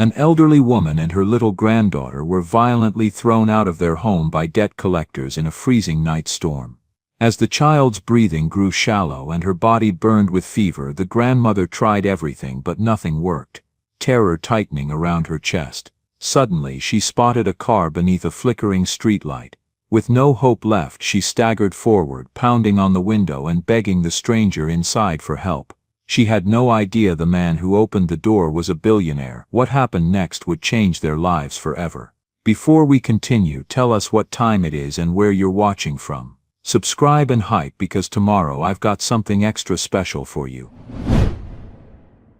An elderly woman and her little granddaughter were violently thrown out of their home by debt collectors in a freezing night storm. As the child's breathing grew shallow and her body burned with fever, the grandmother tried everything but nothing worked, terror tightening around her chest. Suddenly she spotted a car beneath a flickering streetlight. With no hope left, she staggered forward, pounding on the window and begging the stranger inside for help. She had no idea the man who opened the door was a billionaire. What happened next would change their lives forever. Before we continue, tell us what time it is and where you're watching from. Subscribe and hype, because tomorrow I've got something extra special for you.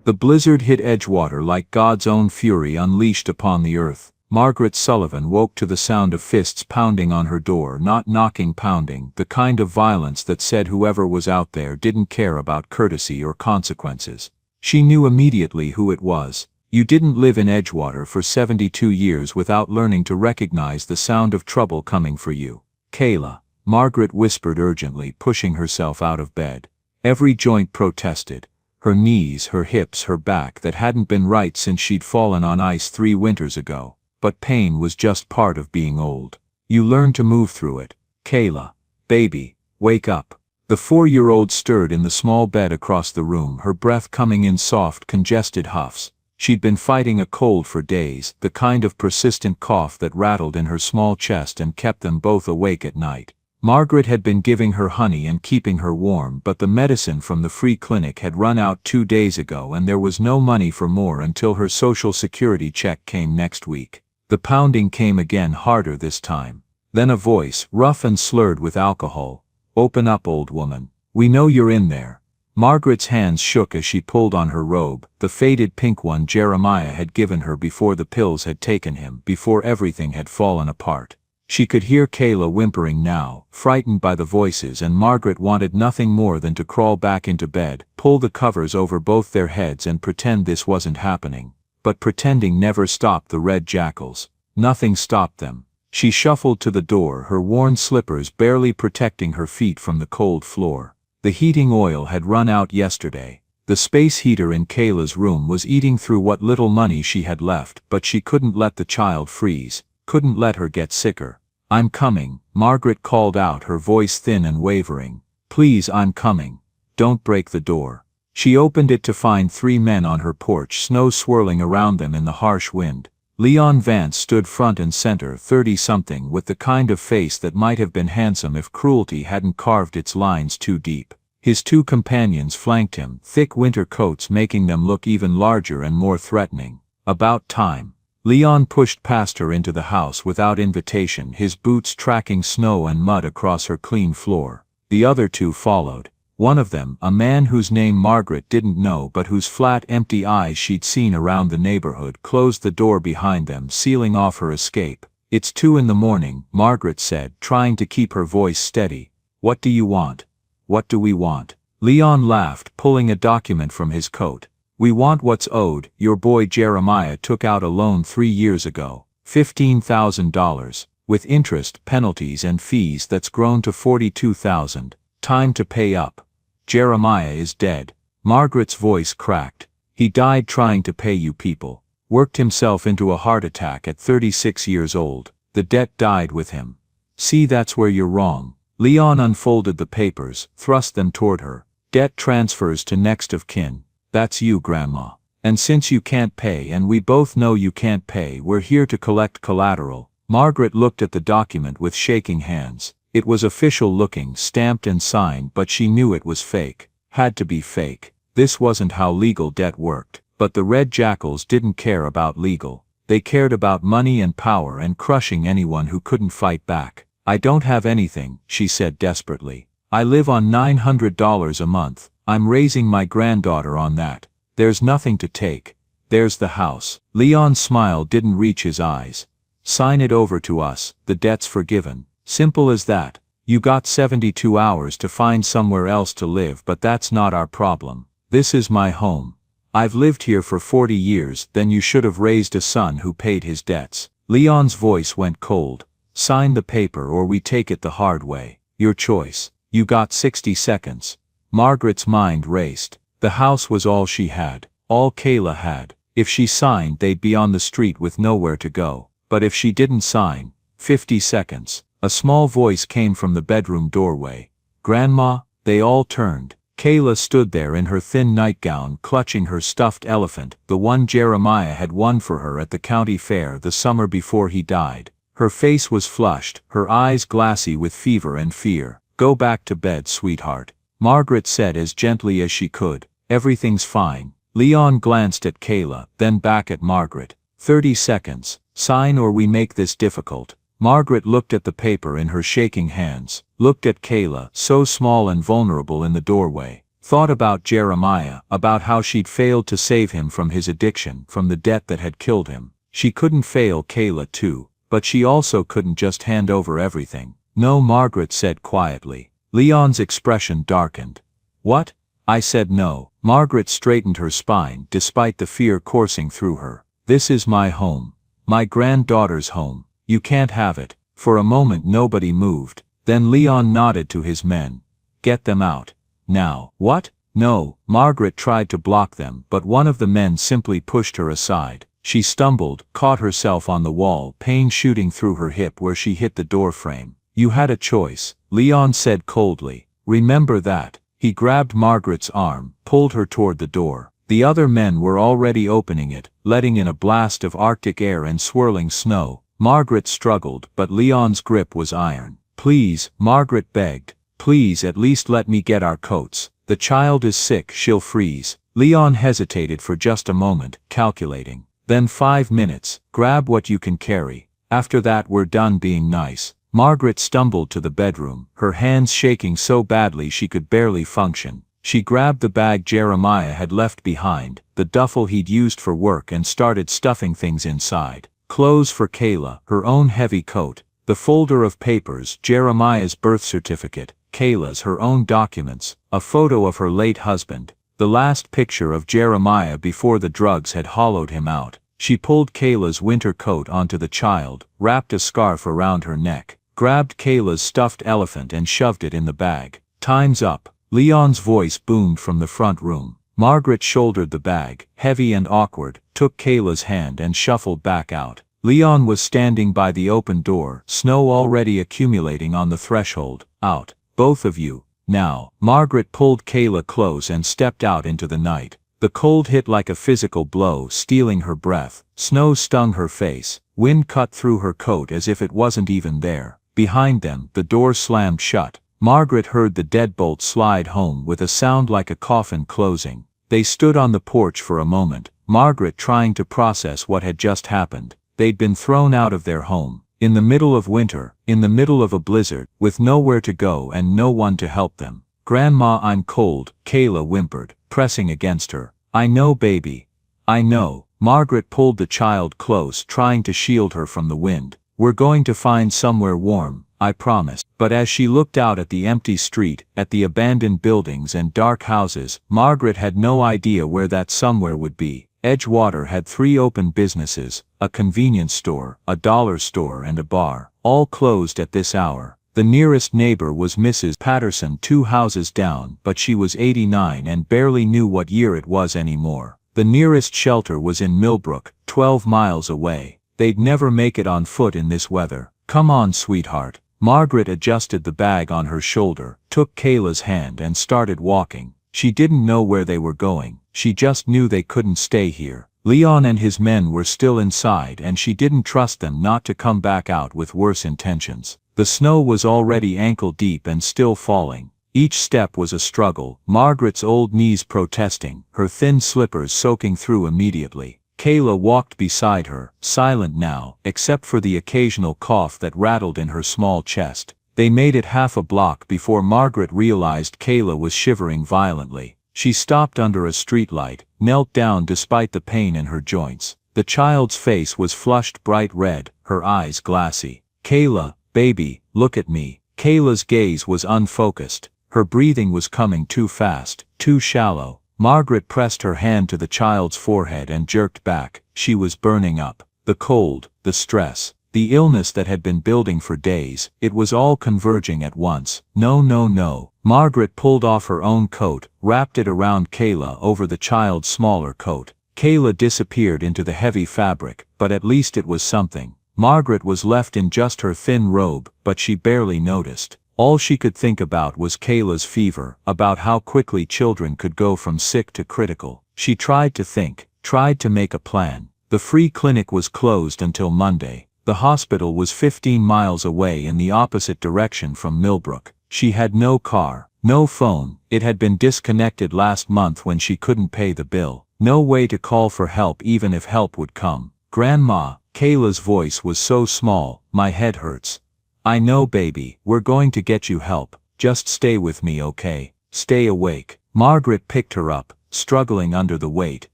The blizzard hit Edgewater like God's own fury unleashed upon the earth. Margaret Sullivan woke to the sound of fists pounding on her door, not knocking, pounding, the kind of violence that said whoever was out there didn't care about courtesy or consequences. She knew immediately who it was. You didn't live in Edgewater for 72 years without learning to recognize the sound of trouble coming for you. Kayla, Margaret whispered urgently, pushing herself out of bed. Every joint protested. Her knees, her hips, her back that hadn't been right since she'd fallen on ice 3 winters ago. But pain was just part of being old. You learn to move through it. Kayla, baby, wake up. The 4-year-old stirred in the small bed across the room, her breath coming in soft, congested huffs. She'd been fighting a cold for days, the kind of persistent cough that rattled in her small chest and kept them both awake at night. Margaret had been giving her honey and keeping her warm, but the medicine from the free clinic had run out 2 days ago and there was no money for more until her Social Security check came next week. The pounding came again, harder this time. Then a voice, rough and slurred with alcohol. Open up, old woman. We know you're in there. Margaret's hands shook as she pulled on her robe, the faded pink one Jeremiah had given her before the pills had taken him, before everything had fallen apart. She could hear Kayla whimpering now, frightened by the voices, and Margaret wanted nothing more than to crawl back into bed, pull the covers over both their heads and pretend this wasn't happening. But pretending never stopped the red jackals. Nothing stopped them. She shuffled to the door, her worn slippers barely protecting her feet from the cold floor. The heating oil had run out yesterday. The space heater in Kayla's room was eating through what little money she had left, but she couldn't let the child freeze, couldn't let her get sicker. I'm coming, Margaret called out, her voice thin and wavering. Please, I'm coming. Don't break the door. She opened it to find 3 men on her porch, snow swirling around them in the harsh wind. Leon Vance stood front and center, 30-something, with the kind of face that might have been handsome if cruelty hadn't carved its lines too deep. His 2 companions flanked him, thick winter coats making them look even larger and more threatening. About time. Leon pushed past her into the house without invitation, his boots tracking snow and mud across her clean floor. The other 2 followed. One of them, a man whose name Margaret didn't know but whose flat, empty eyes she'd seen around the neighborhood, closed the door behind them, sealing off her escape. It's 2 in the morning, Margaret said, trying to keep her voice steady. What do you want? What do we want? Leon laughed, pulling a document from his coat. We want what's owed. Your boy Jeremiah took out a loan 3 years ago. $15,000. With interest, penalties and fees that's grown to $42,000. Time to pay up. Jeremiah is dead. Margaret's voice cracked. He died trying to pay you people. Worked himself into a heart attack at 36 years old. The debt died with him. See, that's where you're wrong. Leon unfolded the papers, thrust them toward her. Debt transfers to next of kin. That's you, Grandma. And since you can't pay, and we both know you can't pay, we're here to collect collateral. Margaret looked at the document with shaking hands. It was official looking, stamped and signed, but she knew it was fake. Had to be fake. This wasn't how legal debt worked. But the red jackals didn't care about legal. They cared about money and power and crushing anyone who couldn't fight back. I don't have anything, she said desperately. I live on $900 a month. I'm raising my granddaughter on that. There's nothing to take. There's the house. Leon's smile didn't reach his eyes. Sign it over to us, the debt's forgiven. Simple as that. You got 72 hours to find somewhere else to live, but that's not our problem. This is my home. I've lived here for 40 years, then you should have raised a son who paid his debts. Leon's voice went cold. Sign the paper or we take it the hard way. Your choice. You got 60 seconds. Margaret's mind raced. The house was all she had. All Kayla had. If she signed, they'd be on the street with nowhere to go. But if she didn't sign, 50 seconds. A small voice came from the bedroom doorway. Grandma? They all turned. Kayla stood there in her thin nightgown, clutching her stuffed elephant, the one Jeremiah had won for her at the county fair the summer before he died. Her face was flushed, her eyes glassy with fever and fear. Go back to bed, sweetheart, Margaret said as gently as she could. Everything's fine. Leon glanced at Kayla, then back at Margaret. 30 seconds. Sign or we make this difficult. Margaret looked at the paper in her shaking hands, looked at Kayla, so small and vulnerable in the doorway, thought about Jeremiah, about how she'd failed to save him from his addiction, from the debt that had killed him. She couldn't fail Kayla too, but she also couldn't just hand over everything. No, Margaret said quietly. Leon's expression darkened. What? I said no. Margaret straightened her spine despite the fear coursing through her. This is my home. My granddaughter's home. You can't have it. For a moment nobody moved. Then Leon nodded to his men. Get them out. Now. What? No. Margaret tried to block them, but one of the men simply pushed her aside. She stumbled, caught herself on the wall, pain shooting through her hip where she hit the door frame. You had a choice, Leon said coldly. Remember that. He grabbed Margaret's arm, pulled her toward the door. The other men were already opening it, letting in a blast of Arctic air and swirling snow. Margaret struggled, but Leon's grip was iron. Please, Margaret begged. Please at least let me get our coats. The child is sick, she'll freeze. Leon hesitated for just a moment, calculating. Then 5 minutes. Grab what you can carry. After that we're done being nice. Margaret stumbled to the bedroom, her hands shaking so badly she could barely function. She grabbed the bag Jeremiah had left behind, the duffel he'd used for work, and started stuffing things inside. Clothes for Kayla, her own heavy coat, the folder of papers, Jeremiah's birth certificate, Kayla's her own documents, a photo of her late husband, the last picture of Jeremiah before the drugs had hollowed him out. She pulled Kayla's winter coat onto the child, wrapped a scarf around her neck, grabbed Kayla's stuffed elephant and shoved it in the bag. Time's up. Leon's voice boomed from the front room. Margaret shouldered the bag, heavy and awkward, took Kayla's hand and shuffled back out. Leon was standing by the open door, snow already accumulating on the threshold. Out. Both of you. Now. Margaret pulled Kayla close and stepped out into the night. The cold hit like a physical blow, stealing her breath. Snow stung her face. Wind cut through her coat as if it wasn't even there. Behind them, the door slammed shut. Margaret heard the deadbolt slide home with a sound like a coffin closing. They stood on the porch for a moment, Margaret trying to process what had just happened. They'd been thrown out of their home, in the middle of winter, in the middle of a blizzard, with nowhere to go and no one to help them. Grandma, I'm cold, Kayla whimpered, pressing against her. I know, baby. I know. Margaret pulled the child close, trying to shield her from the wind. We're going to find somewhere warm, I promise. But as she looked out at the empty street, at the abandoned buildings and dark houses, Margaret had no idea where that somewhere would be. Edgewater had 3 open businesses, a convenience store, a dollar store and a bar, all closed at this hour. The nearest neighbor was Mrs. Patterson 2 houses down, but she was 89 and barely knew what year it was anymore. The nearest shelter was in Millbrook, 12 miles away. They'd never make it on foot in this weather. Come on, sweetheart. Margaret adjusted the bag on her shoulder, took Kayla's hand and started walking. She didn't know where they were going. She just knew they couldn't stay here. Leon and his men were still inside and she didn't trust them not to come back out with worse intentions. The snow was already ankle deep and still falling. Each step was a struggle, Margaret's old knees protesting, her thin slippers soaking through immediately. Kayla walked beside her, silent now, except for the occasional cough that rattled in her small chest. They made it half a block before Margaret realized Kayla was shivering violently. She stopped under a streetlight, knelt down despite the pain in her joints. The child's face was flushed bright red, her eyes glassy. Kayla, baby, look at me. Kayla's gaze was unfocused. Her breathing was coming too fast, too shallow. Margaret pressed her hand to the child's forehead and jerked back. She was burning up. The cold, the stress, the illness that had been building for days, it was all converging at once. No, no, no. Margaret pulled off her own coat, wrapped it around Kayla over the child's smaller coat. Kayla disappeared into the heavy fabric, but at least it was something. Margaret was left in just her thin robe, but she barely noticed. All she could think about was Kayla's fever, about how quickly children could go from sick to critical. She tried to think, tried to make a plan. The free clinic was closed until Monday. The hospital was 15 miles away in the opposite direction from Millbrook. She had no car, no phone, it had been disconnected last month when she couldn't pay the bill. No way to call for help even if help would come. "Grandma," Kayla's voice was so small, "my head hurts." "I know, baby, we're going to get you help. Just stay with me, okay? Stay awake." Margaret picked her up, struggling under the weight.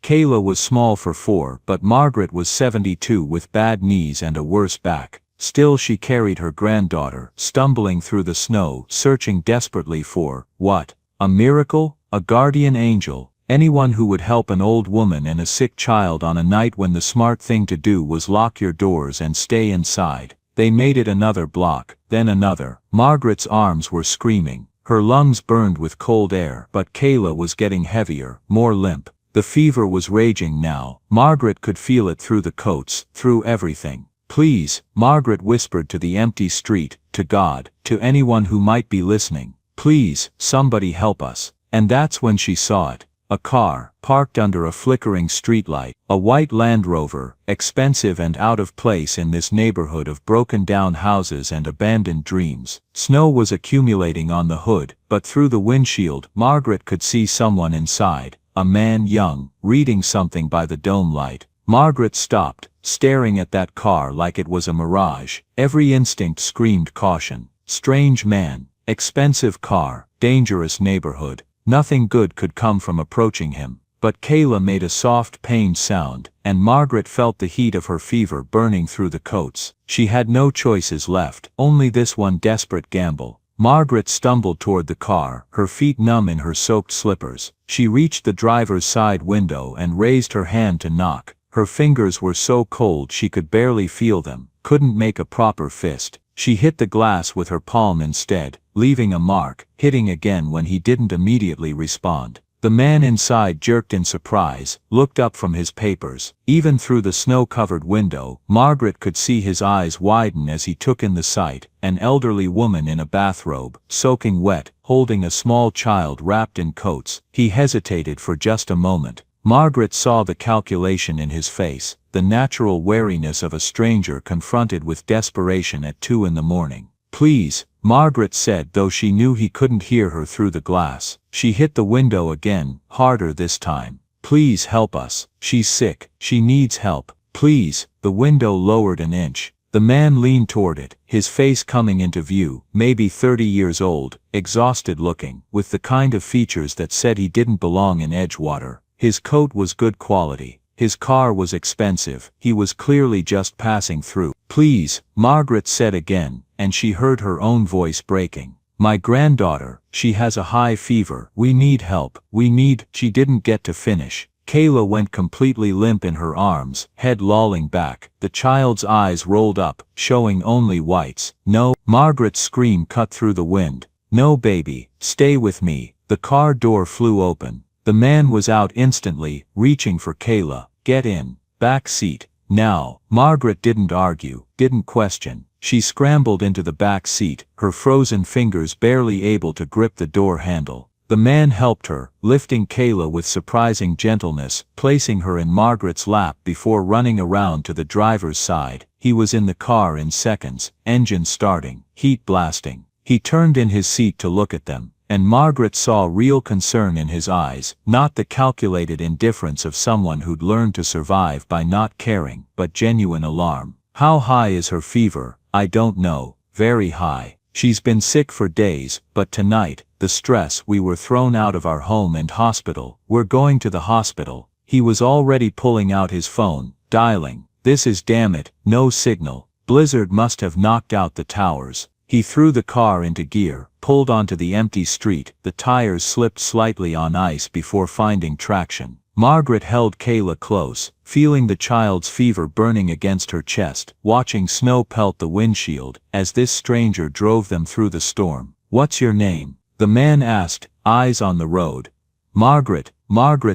Kayla was small for 4, but Margaret was 72 with bad knees and a worse back. Still she carried her granddaughter, stumbling through the snow, searching desperately for, what? A miracle? A guardian angel? Anyone who would help an old woman and a sick child on a night when the smart thing to do was lock your doors and stay inside. They made it another block, then another. Margaret's arms were screaming. Her lungs burned with cold air, but Kayla was getting heavier, more limp. The fever was raging now. Margaret could feel it through the coats, through everything. "Please," Margaret whispered to the empty street, to God, to anyone who might be listening. "Please, somebody help us." And that's when she saw it. A car, parked under a flickering streetlight, a white Land Rover, expensive and out of place in this neighborhood of broken-down houses and abandoned dreams. Snow was accumulating on the hood, but through the windshield, Margaret could see someone inside, a man young, reading something by the dome light. Margaret stopped, staring at that car like it was a mirage. Every instinct screamed caution. Strange man, expensive car, dangerous neighborhood. Nothing good could come from approaching him. But Kayla made a soft pained sound, and Margaret felt the heat of her fever burning through the coats. She had no choices left, only this one desperate gamble. Margaret stumbled toward the car, her feet numb in her soaked slippers. She reached the driver's side window and raised her hand to knock. Her fingers were so cold she could barely feel them, couldn't make a proper fist. She hit the glass with her palm instead, leaving a mark, hitting again when he didn't immediately respond. The man inside jerked in surprise, looked up from his papers. Even through the snow-covered window, Margaret could see his eyes widen as he took in the sight, an elderly woman in a bathrobe, soaking wet, holding a small child wrapped in coats. He hesitated for just a moment. Margaret saw the calculation in his face, the natural wariness of a stranger confronted with desperation at 2 in the morning. "Please," Margaret said, though she knew he couldn't hear her through the glass. She hit the window again, harder this time. "Please help us. She's sick. She needs help. Please." The window lowered an inch. The man leaned toward it, his face coming into view, maybe 30 years old, exhausted looking, with the kind of features that said he didn't belong in Edgewater. His coat was good quality. His car was expensive. He was clearly just passing through. "Please," Margaret said again, and she heard her own voice breaking. "My granddaughter, she has a high fever. We need help. We need—" She didn't get to finish. Kayla went completely limp in her arms, head lolling back. The child's eyes rolled up, showing only whites. "No!" Margaret's scream cut through the wind. "No, baby, stay with me." The car door flew open. The man was out instantly, reaching for Kayla. "Get in. Back seat. Now." Margaret didn't argue, didn't question. She scrambled into the back seat, her frozen fingers barely able to grip the door handle. The man helped her, lifting Kayla with surprising gentleness, placing her in Margaret's lap before running around to the driver's side. He was in the car in seconds, engine starting, heat blasting. He turned in his seat to look at them, and Margaret saw real concern in his eyes, not the calculated indifference of someone who'd learned to survive by not caring, but genuine alarm. "How high is her fever?" "I don't know. Very high. She's been sick for days, but tonight, the stress, we were thrown out of our home and hospital. We're going to the hospital." He was already pulling out his phone, dialing. "This is, damn it, no signal. Blizzard must have knocked out the towers." He threw the car into gear, pulled onto the empty street. The tires slipped slightly on ice before finding traction. Margaret held Kayla close, feeling the child's fever burning against her chest, watching snow pelt the windshield, as this stranger drove them through the storm. "What's your name?" the man asked, eyes on the road. Margaret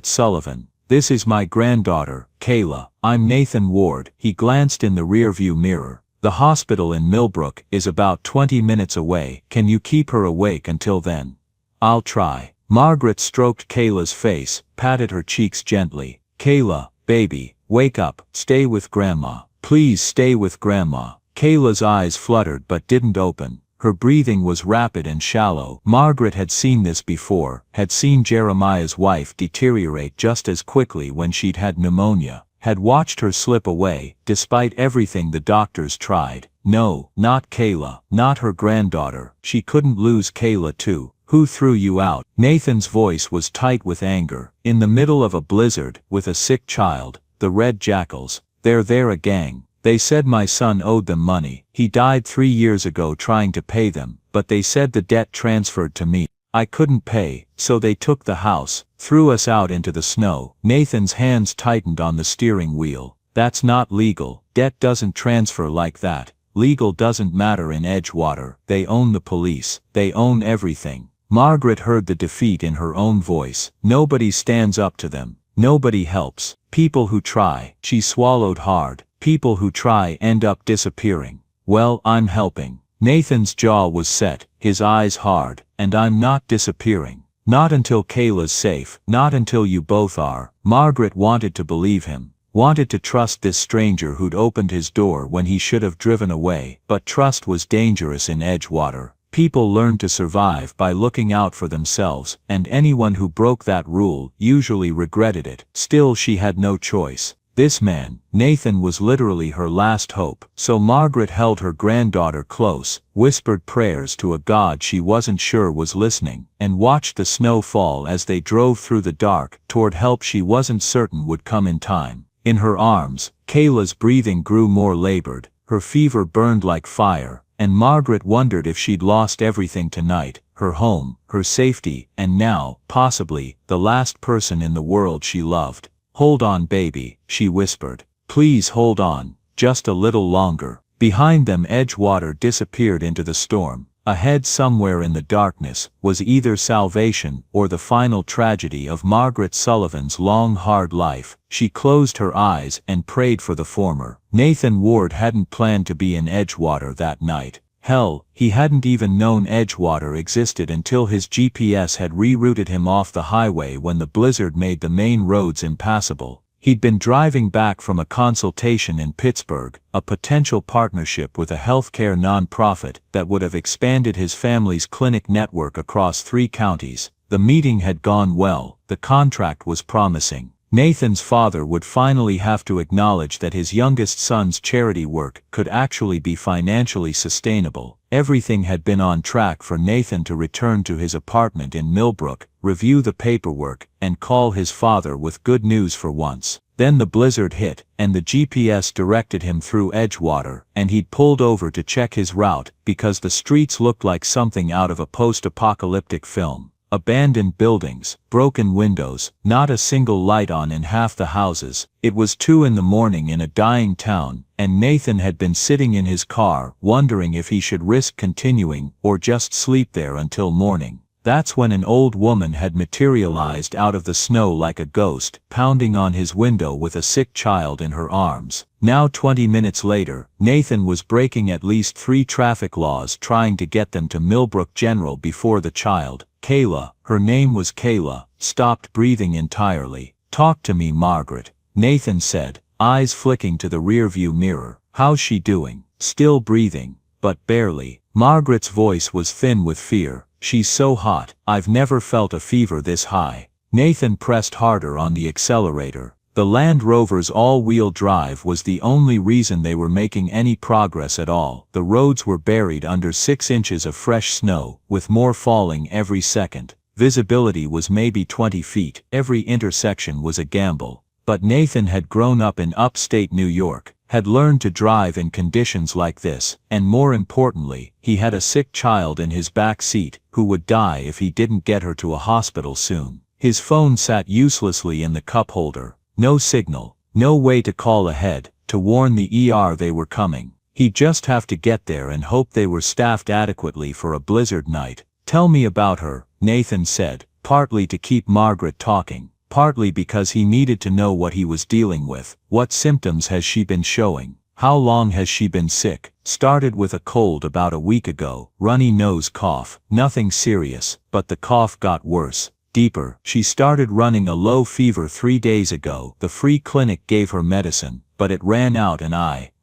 Sullivan." This is my granddaughter, Kayla. I'm Nathan Ward. He glanced in the rearview mirror. The hospital in Millbrook is about 20 minutes away. Can you keep her awake until then? I'll try. Margaret stroked Kayla's face, patted her cheeks gently. Kayla, baby, wake up, stay with Grandma. Please stay with Grandma. Kayla's eyes fluttered but didn't open. Her breathing was rapid and shallow. Margaret had seen this before, had seen Jeremiah's wife deteriorate just as quickly when she'd had pneumonia, had watched her slip away, despite everything the doctors tried. No, not Kayla, not her granddaughter. She couldn't lose Kayla too. Who threw you out? Nathan's voice was tight with anger. In the middle of a blizzard, with a sick child, the Red Jackals. They're a gang. They said my son owed them money. He died 3 years ago trying to pay them, but they said the debt transferred to me. I couldn't pay, so they took the house, threw us out into the snow. Nathan's hands tightened on the steering wheel. That's not legal. Debt doesn't transfer like that. Legal doesn't matter in Edgewater. They own the police. They own everything. Margaret heard the defeat in her own voice. Nobody stands up to them. Nobody helps. People who try. She swallowed hard. People who try end up disappearing. Well, I'm helping. Nathan's jaw was set, his eyes hard. And I'm not disappearing. Not until Kayla's safe. Not until you both are. Margaret wanted to believe him. Wanted to trust this stranger who'd opened his door when he should have driven away. But trust was dangerous in Edgewater. People learned to survive by looking out for themselves, and anyone who broke that rule usually regretted it. Still, she had no choice. This man, Nathan, was literally her last hope. So Margaret held her granddaughter close, whispered prayers to a God she wasn't sure was listening, and watched the snow fall as they drove through the dark toward help she wasn't certain would come in time. In her arms, Kayla's breathing grew more labored, her fever burned like fire, and Margaret wondered if she'd lost everything tonight, her home, her safety, and now, possibly, the last person in the world she loved. Hold on, baby, she whispered. Please hold on, just a little longer. Behind them Edgewater disappeared into the storm. Ahead somewhere in the darkness was either salvation or the final tragedy of Margaret Sullivan's long hard life. She closed her eyes and prayed for the former. Nathan Ward hadn't planned to be in Edgewater that night. Hell, he hadn't even known Edgewater existed until his GPS had rerouted him off the highway when the blizzard made the main roads impassable. He'd been driving back from a consultation in Pittsburgh, a potential partnership with a healthcare nonprofit that would have expanded his family's clinic network across 3 counties. The meeting had gone well, the contract was promising. Nathan's father would finally have to acknowledge that his youngest son's charity work could actually be financially sustainable. Everything had been on track for Nathan to return to his apartment in Millbrook, review the paperwork, and call his father with good news for once. Then the blizzard hit, and the GPS directed him through Edgewater, and he'd pulled over to check his route because the streets looked like something out of a post-apocalyptic film. Abandoned buildings, broken windows, not a single light on in half the houses. It was 2 in the morning in a dying town, and Nathan had been sitting in his car, wondering if he should risk continuing or just sleep there until morning. That's when an old woman had materialized out of the snow like a ghost, pounding on his window with a sick child in her arms. Now 20 minutes later, Nathan was breaking at least 3 traffic laws trying to get them to Millbrook General before the child, Kayla, her name was Kayla, stopped breathing entirely. Talk to me, Margaret, Nathan said, eyes flicking to the rearview mirror. How's she doing? Still breathing, but barely. Margaret's voice was thin with fear. She's so hot. I've never felt a fever this high. Nathan pressed harder on the accelerator. The Land Rover's all-wheel drive was the only reason they were making any progress at all. The roads were buried under 6 inches of fresh snow, with more falling every second. Visibility was maybe 20 feet. Every intersection was a gamble. But Nathan had grown up in upstate New York, had learned to drive in conditions like this, and more importantly, he had a sick child in his back seat who would die if he didn't get her to a hospital soon. His phone sat uselessly in the cup holder. No signal, no way to call ahead, to warn the ER they were coming. He'd just have to get there and hope they were staffed adequately for a blizzard night. Tell me about her, Nathan said, partly to keep Margaret talking. partly because he needed to know what he was dealing with. What symptoms has she been showing? How long has she been sick? Started with a cold about a week ago, runny nose cough, nothing serious, but the cough got worse, deeper. She started running a low fever 3 days ago. The free clinic gave her medicine, but it ran out and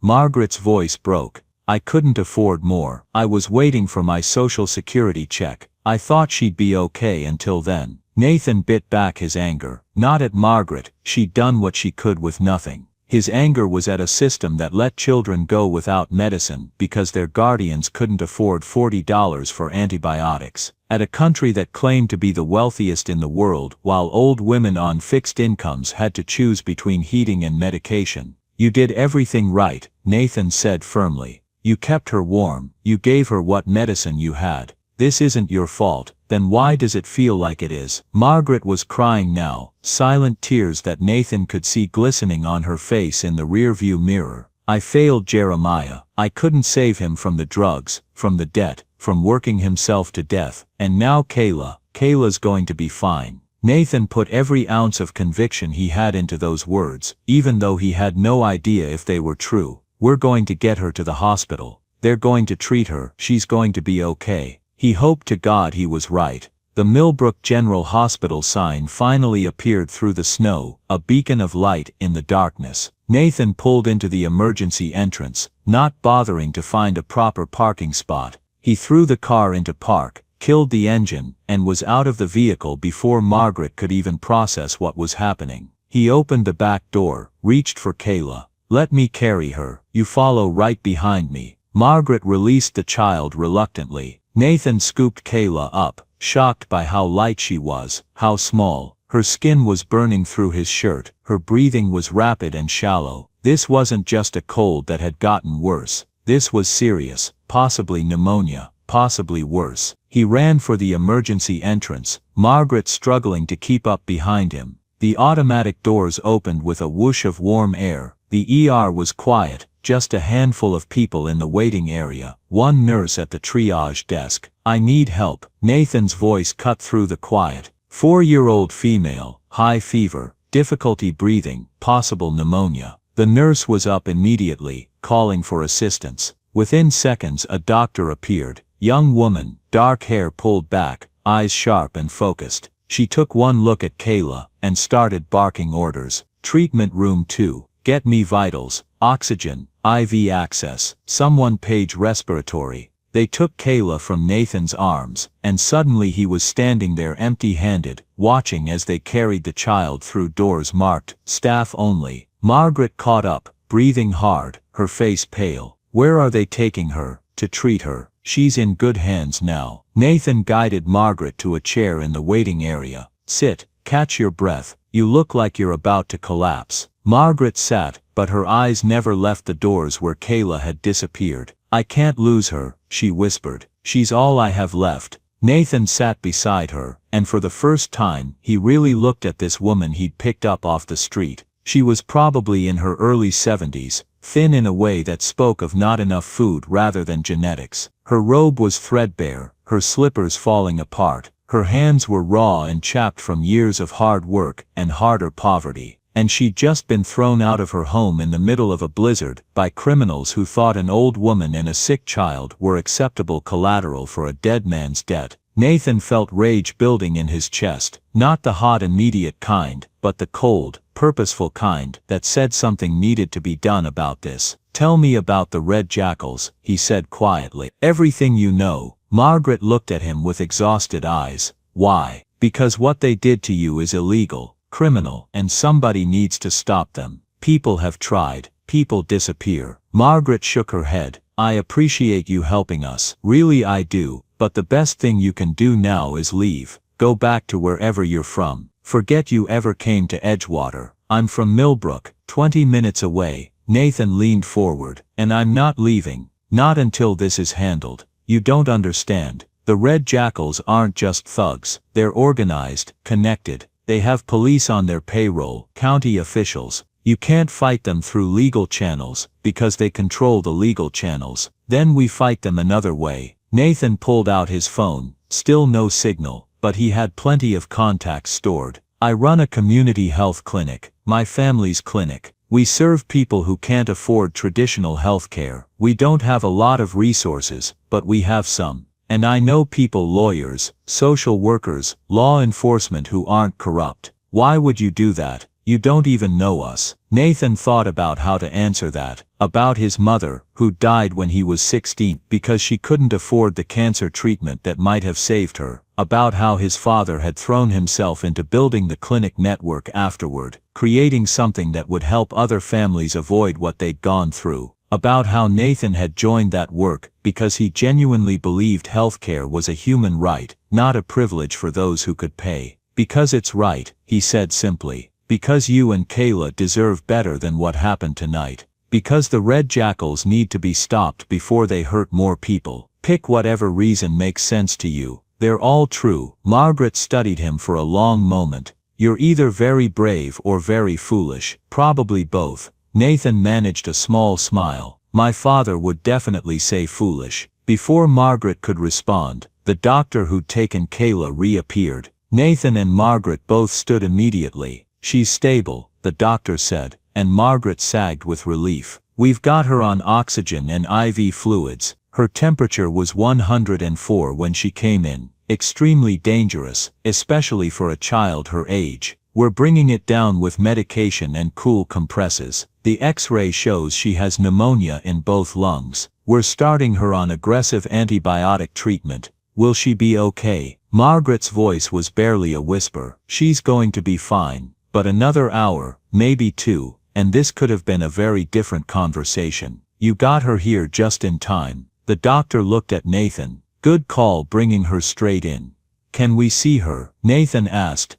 Margaret's voice broke. I couldn't afford more. I was waiting for my social security check. I thought she'd be okay until then. Nathan bit back his anger, not at Margaret, she'd done what she could with nothing. His anger was at a system that let children go without medicine because their guardians couldn't afford $40 for antibiotics. At a country that claimed to be the wealthiest in the world while old women on fixed incomes had to choose between heating and medication. You did everything right, Nathan said firmly. You kept her warm, you gave her what medicine you had. This isn't your fault, then why does it feel like it is? Margaret was crying now, silent tears that Nathan could see glistening on her face in the rearview mirror. I failed Jeremiah. I couldn't save him from the drugs, from the debt, from working himself to death. And now Kayla's going to be fine. Nathan put every ounce of conviction he had into those words, even though he had no idea if they were true. We're going to get her to the hospital. They're going to treat her. She's going to be okay. He hoped to God he was right. The Millbrook General Hospital sign finally appeared through the snow, a beacon of light in the darkness. Nathan pulled into the emergency entrance, not bothering to find a proper parking spot. He threw the car into park, killed the engine, and was out of the vehicle before Margaret could even process what was happening. He opened the back door, reached for Kayla. Let me carry her. You follow right behind me. Margaret released the child reluctantly. Nathan scooped Kayla up, shocked by how light she was, how small. Her skin was burning through his shirt, her breathing was rapid and shallow. This wasn't just a cold that had gotten worse. This was serious, possibly pneumonia, possibly worse. He ran for the emergency entrance, Margaret struggling to keep up behind him. The automatic doors opened with a whoosh of warm air. The ER was quiet. Just a handful of people in the waiting area, one nurse at the triage desk. I need help. Nathan's voice cut through the quiet. 4-year-old female, high fever, difficulty breathing, possible pneumonia. The nurse was up immediately, calling for assistance. Within seconds a doctor appeared. Young woman, dark hair pulled back, eyes sharp and focused. She took one look at Kayla and started barking orders. Treatment room 2. Get me vitals, oxygen, IV access, someone page respiratory. They took Kayla from Nathan's arms, and suddenly he was standing there empty-handed, watching as they carried the child through doors marked, staff only. Margaret caught up, breathing hard, her face pale. Where are they taking her? To treat her. She's in good hands now. Nathan guided Margaret to a chair in the waiting area. Sit, catch your breath. You look like you're about to collapse. Margaret sat, but her eyes never left the doors where Kayla had disappeared. I can't lose her, she whispered. She's all I have left. Nathan sat beside her, and for the first time, he really looked at this woman he'd picked up off the street. She was probably in her early 70s, thin in a way that spoke of not enough food rather than genetics. Her robe was threadbare, her slippers falling apart. Her hands were raw and chapped from years of hard work and harder poverty. And she'd just been thrown out of her home in the middle of a blizzard by criminals who thought an old woman and a sick child were acceptable collateral for a dead man's debt. Nathan felt rage building in his chest, not the hot immediate kind, but the cold, purposeful kind that said something needed to be done about this. Tell me about the Red Jackals, he said quietly. Everything you know. Margaret looked at him with exhausted eyes. Why? Because what they did to you is illegal. Criminal, and somebody needs to stop them. People have tried. People disappear. Margaret shook her head. I appreciate you helping us. Really I do, but the best thing you can do now is leave. Go back to wherever you're from. Forget you ever came to Edgewater. I'm from Millbrook, 20 minutes away. Nathan leaned forward. And I'm not leaving. Not until this is handled. You don't understand. The Red Jackals aren't just thugs. They're organized, connected. They have police on their payroll, county officials. You can't fight them through legal channels, because they control the legal channels. Then we fight them another way. Nathan pulled out his phone, still no signal, but he had plenty of contacts stored. I run a community health clinic, my family's clinic. We serve people who can't afford traditional health care. We don't have a lot of resources, but we have some. And I know people, lawyers, social workers, law enforcement who aren't corrupt. Why would you do that? You don't even know us. Nathan thought about how to answer that, about his mother, who died when he was 16 because she couldn't afford the cancer treatment that might have saved her, about how his father had thrown himself into building the clinic network afterward, creating something that would help other families avoid what they'd gone through, about how Nathan had joined that work because he genuinely believed healthcare was a human right, not a privilege for those who could pay. Because it's right, he said simply. Because you and Kayla deserve better than what happened tonight. Because the Red Jackals need to be stopped before they hurt more people. Pick whatever reason makes sense to you. They're all true. Margaret studied him for a long moment. You're either very brave or very foolish. Probably both. Nathan managed a small smile. My father would definitely say foolish. Before Margaret could respond, the doctor who'd taken Kayla reappeared. Nathan and Margaret both stood immediately. She's stable, the doctor said, and Margaret sagged with relief. We've got her on oxygen and IV fluids. Her temperature was 104 when she came in. Extremely dangerous, especially for a child her age. We're bringing it down with medication and cool compresses. The X-ray shows she has pneumonia in both lungs. We're starting her on aggressive antibiotic treatment. Will she be okay? Margaret's voice was barely a whisper. She's going to be fine. But another hour, maybe 2, and this could have been a very different conversation. You got her here just in time. The doctor looked at Nathan. Good call bringing her straight in. Can we see her? Nathan asked.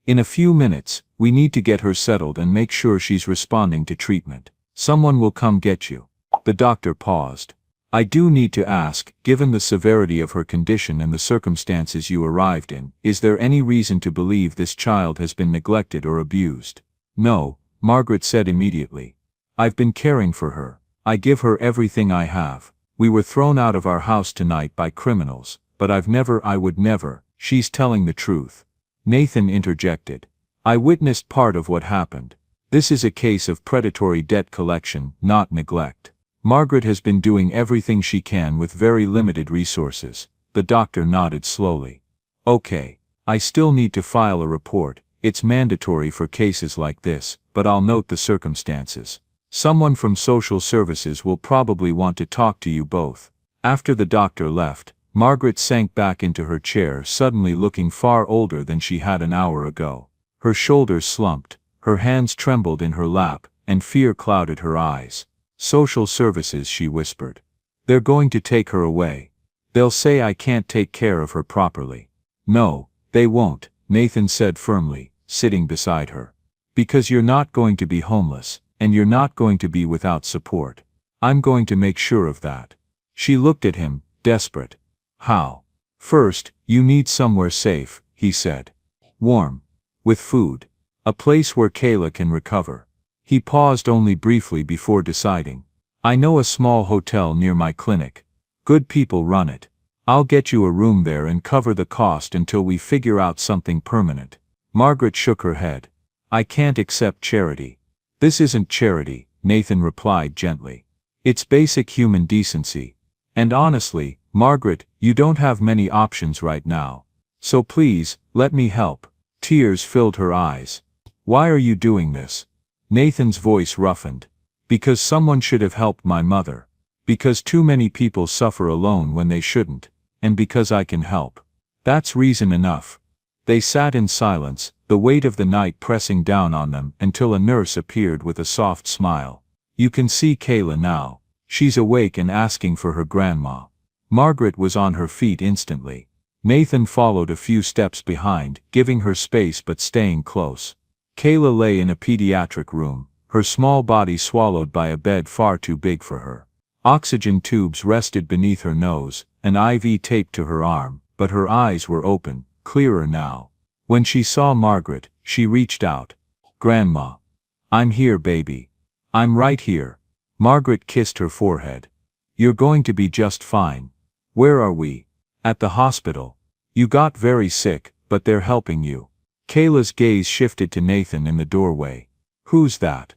In a few minutes, we need to get her settled and make sure she's responding to treatment. Someone will come get you. The doctor paused. I do need to ask, given the severity of her condition and the circumstances you arrived in, is there any reason to believe this child has been neglected or abused? No, Margaret said immediately. I've been caring for her. I give her everything I have. We were thrown out of our house tonight by criminals, but I would never. She's telling the truth. Nathan interjected. I witnessed part of what happened. This is a case of predatory debt collection, not neglect. Margaret has been doing everything she can with very limited resources. The doctor nodded slowly. Okay. I still need to file a report. It's mandatory for cases like this, but I'll note the circumstances. Someone from social services will probably want to talk to you both. After the doctor left, Margaret sank back into her chair, suddenly looking far older than she had an hour ago. Her shoulders slumped, her hands trembled in her lap, and fear clouded her eyes. Social services, she whispered. They're going to take her away. They'll say I can't take care of her properly. No, they won't, Nathan said firmly, sitting beside her. Because you're not going to be homeless, and you're not going to be without support. I'm going to make sure of that. She looked at him, desperate. How? First, you need somewhere safe, he said. Warm. With food. A place where Kayla can recover. He paused only briefly before deciding. I know a small hotel near my clinic. Good people run it. I'll get you a room there and cover the cost until we figure out something permanent. Margaret shook her head. I can't accept charity. This isn't charity, Nathan replied gently. It's basic human decency. And honestly, Margaret, you don't have many options right now. So please, let me help. Tears filled her eyes. Why are you doing this? Nathan's voice roughened. Because someone should have helped my mother. Because too many people suffer alone when they shouldn't. And because I can help. That's reason enough. They sat in silence, the weight of the night pressing down on them, until a nurse appeared with a soft smile. You can see Kayla now. She's awake and asking for her grandma. Margaret was on her feet instantly. Nathan followed a few steps behind, giving her space but staying close. Kayla lay in a pediatric room, her small body swallowed by a bed far too big for her. Oxygen tubes rested beneath her nose, an IV taped to her arm, but her eyes were open, clearer now. When she saw Margaret, she reached out. Grandma. I'm here, baby. I'm right here. Margaret kissed her forehead. You're going to be just fine. Where are we? At the hospital. You got very sick, but they're helping you. Kayla's gaze shifted to Nathan in the doorway. Who's that?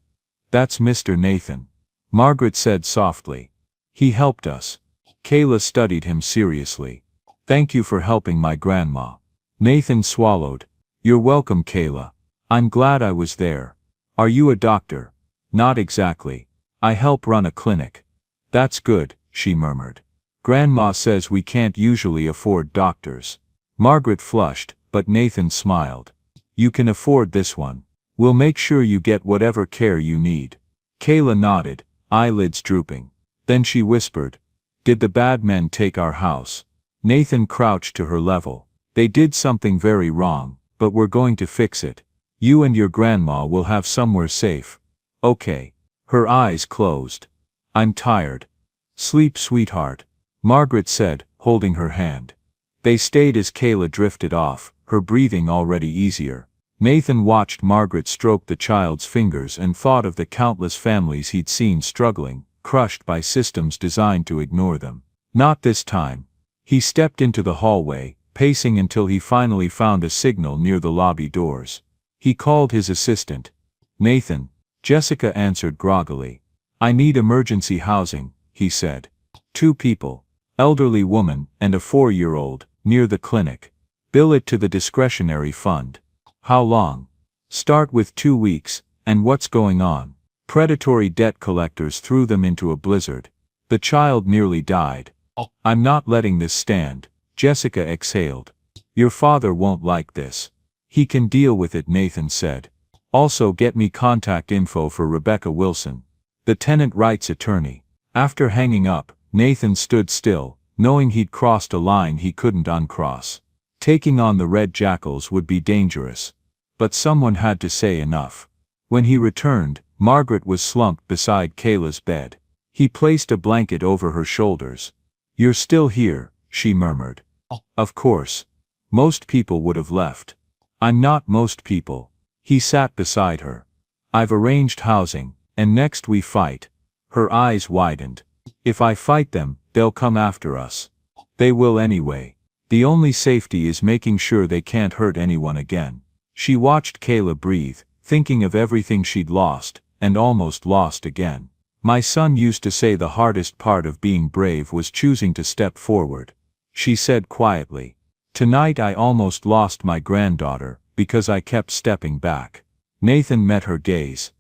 That's Mr. Nathan, Margaret said softly. He helped us. Kayla studied him seriously. Thank you for helping my grandma. Nathan swallowed. You're welcome, Kayla. I'm glad I was there. Are you a doctor? Not exactly. I help run a clinic. That's good, she murmured. Grandma says we can't usually afford doctors. Margaret flushed, but Nathan smiled. You can afford this one. We'll make sure you get whatever care you need. Kayla nodded, eyelids drooping. Then she whispered, Did the bad men take our house? Nathan crouched to her level. They did something very wrong, but we're going to fix it. You and your grandma will have somewhere safe. Okay. Her eyes closed. I'm tired. Sleep, sweetheart, Margaret said, holding her hand. They stayed as Kayla drifted off, her breathing already easier. Nathan watched Margaret stroke the child's fingers and thought of the countless families he'd seen struggling, crushed by systems designed to ignore them. Not this time. He stepped into the hallway, pacing until he finally found a signal near the lobby doors. He called his assistant. Nathan. Jessica answered groggily. I need emergency housing, he said. 2 people. Elderly woman and a 4-year-old, near the clinic. Bill it to the discretionary fund. How long? Start with 2 weeks, and what's going on? Predatory debt collectors threw them into a blizzard. The child nearly died. I'm not letting this stand, Jessica exhaled. Your father won't like this. He can deal with it, Nathan said. Also get me contact info for Rebecca Wilson, the tenant rights attorney. After hanging up, Nathan stood still, knowing he'd crossed a line he couldn't uncross. Taking on the Red Jackals would be dangerous. But someone had to say enough. When he returned, Margaret was slumped beside Kayla's bed. He placed a blanket over her shoulders. You're still here, she murmured. Of course. Most people would have left. I'm not most people. He sat beside her. I've arranged housing, and next we fight. Her eyes widened. If I fight them, they'll come after us. They will anyway. The only safety is making sure they can't hurt anyone again. She watched Kayla breathe, thinking of everything she'd lost, and almost lost again. My son used to say the hardest part of being brave was choosing to step forward. She said quietly. Tonight I almost lost my granddaughter, because I kept stepping back. Nathan met her gaze.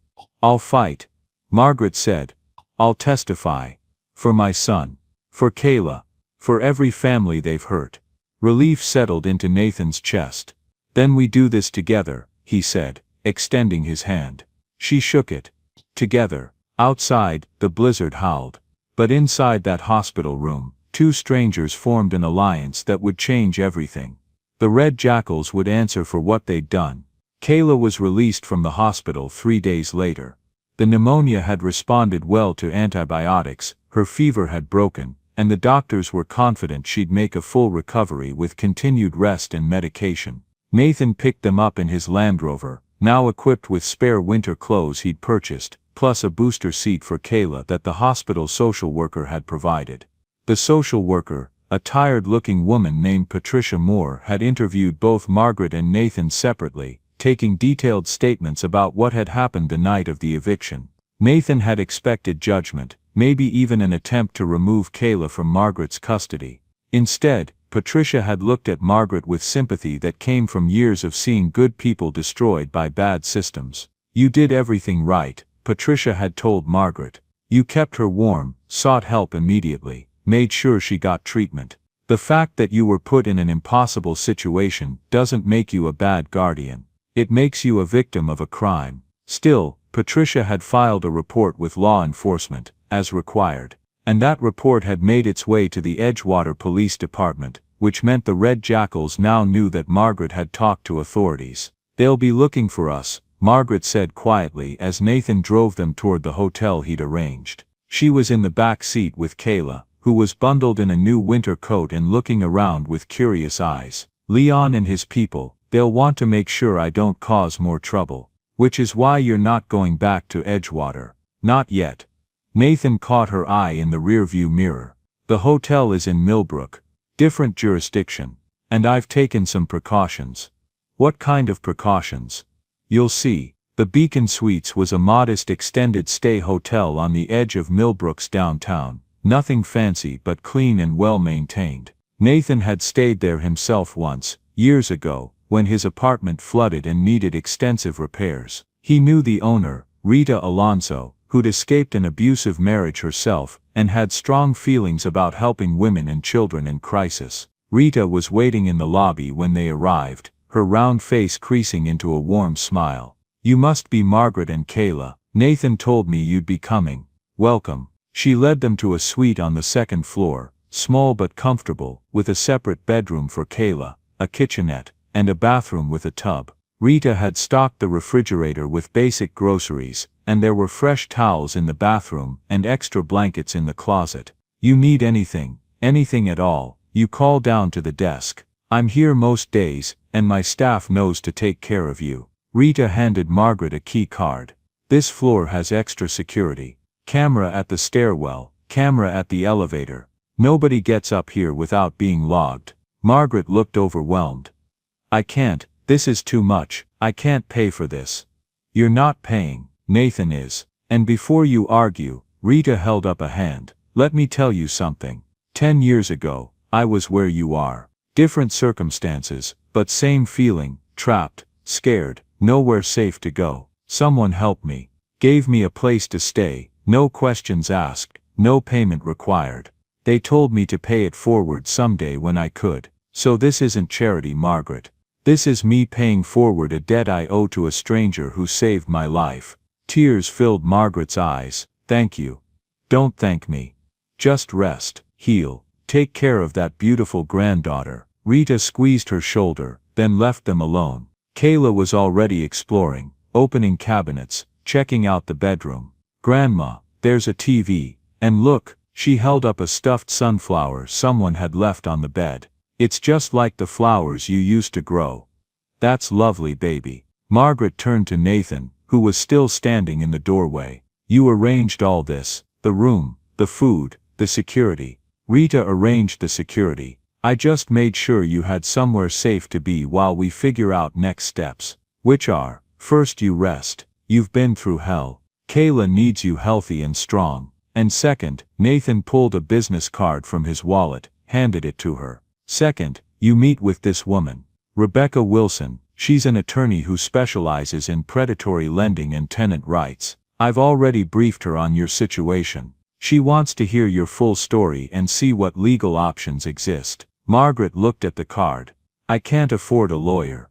I'll fight, Margaret said. I'll testify. For my son. For Kayla. For every family they've hurt. Relief settled into Nathan's chest. Then we do this together, he said, extending his hand. She shook it. Together. Outside, the blizzard howled. But inside that hospital room, 2 strangers formed an alliance that would change everything. The Red Jackals would answer for what they'd done. Kayla was released from the hospital 3 days later. The pneumonia had responded well to antibiotics, her fever had broken, and the doctors were confident she'd make a full recovery with continued rest and medication. Nathan picked them up in his Land Rover, now equipped with spare winter clothes he'd purchased, plus a booster seat for Kayla that the hospital social worker had provided. The social worker, a tired-looking woman named Patricia Moore, had interviewed both Margaret and Nathan separately, taking detailed statements about what had happened the night of the eviction. Nathan had expected judgment, maybe even an attempt to remove Kayla from Margaret's custody. Instead, Patricia had looked at Margaret with sympathy that came from years of seeing good people destroyed by bad systems. You did everything right, Patricia had told Margaret. You kept her warm, sought help immediately, made sure she got treatment. The fact that you were put in an impossible situation doesn't make you a bad guardian. It makes you a victim of a crime. Still, Patricia had filed a report with law enforcement, as required. And that report had made its way to the Edgewater Police Department, which meant the Red Jackals now knew that Margaret had talked to authorities. They'll be looking for us, Margaret said quietly as Nathan drove them toward the hotel he'd arranged. She was in the back seat with Kayla, who was bundled in a new winter coat and looking around with curious eyes. Leon and his people, they'll want to make sure I don't cause more trouble. Which is why you're not going back to Edgewater. Not yet. Nathan caught her eye in the rearview mirror. The hotel is in Millbrook. Different jurisdiction. And I've taken some precautions. What kind of precautions? You'll see. The Beacon Suites was a modest extended-stay hotel on the edge of Millbrook's downtown. Nothing fancy but clean and well-maintained. Nathan had stayed there himself once, years ago, when his apartment flooded and needed extensive repairs. He knew the owner, Rita Alonso, who'd escaped an abusive marriage herself, and had strong feelings about helping women and children in crisis. Rita was waiting in the lobby when they arrived, her round face creasing into a warm smile. "You must be Margaret and Kayla. Nathan told me you'd be coming. Welcome." She led them to a suite on the second floor, small but comfortable, with a separate bedroom for Kayla, a kitchenette, and a bathroom with a tub. Rita had stocked the refrigerator with basic groceries, and there were fresh towels in the bathroom and extra blankets in the closet. "You need anything at all, you call down to the desk. I'm here most days, and my staff knows to take care of you." Rita handed Margaret a key card. "This floor has extra security. Camera at the stairwell, camera at the elevator. Nobody gets up here without being logged." Margaret looked overwhelmed. "I can't, this is too much, I can't pay for this." "You're not paying, Nathan is." And before you argue, Rita held up a hand. "Let me tell you something. 10 years ago, I was where you are. Different circumstances, but same feeling, trapped, scared, nowhere safe to go. Someone helped me. Gave me a place to stay, no questions asked, no payment required. They told me to pay it forward someday when I could. So this isn't charity, Margaret. This is me paying forward a debt I owe to a stranger who saved my life." Tears filled Margaret's eyes. "Thank you. Don't thank me. Just rest, heal, take care of that beautiful granddaughter." Rita squeezed her shoulder, then left them alone. Kayla was already exploring, opening cabinets, checking out the bedroom. "Grandma, there's a TV, and look," she held up a stuffed sunflower someone had left on the bed. "It's just like the flowers you used to grow." "That's lovely, baby." Margaret turned to Nathan, who was still standing in the doorway. "You arranged all this, the room, the food, the security." Rita arranged the security. "I just made sure you had somewhere safe to be while we figure out next steps. Which are, first you rest, you've been through hell. Kayla needs you healthy and strong. And second," Nathan pulled a business card from his wallet, handed it to her. "Second, you meet with this woman, Rebecca Wilson. She's an attorney who specializes in predatory lending and tenant rights. I've already briefed her on your situation. She wants to hear your full story and see what legal options exist." Margaret looked at the card. "I can't afford a lawyer.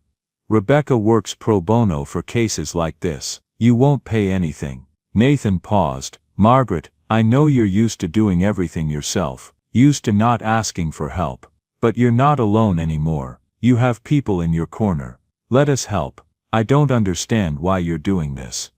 Rebecca works pro bono for cases like this. You won't pay anything." Nathan paused. "Margaret, I know you're used to doing everything yourself, used to not asking for help. But you're not alone anymore. You have people in your corner. Let us help. I don't understand why you're doing this.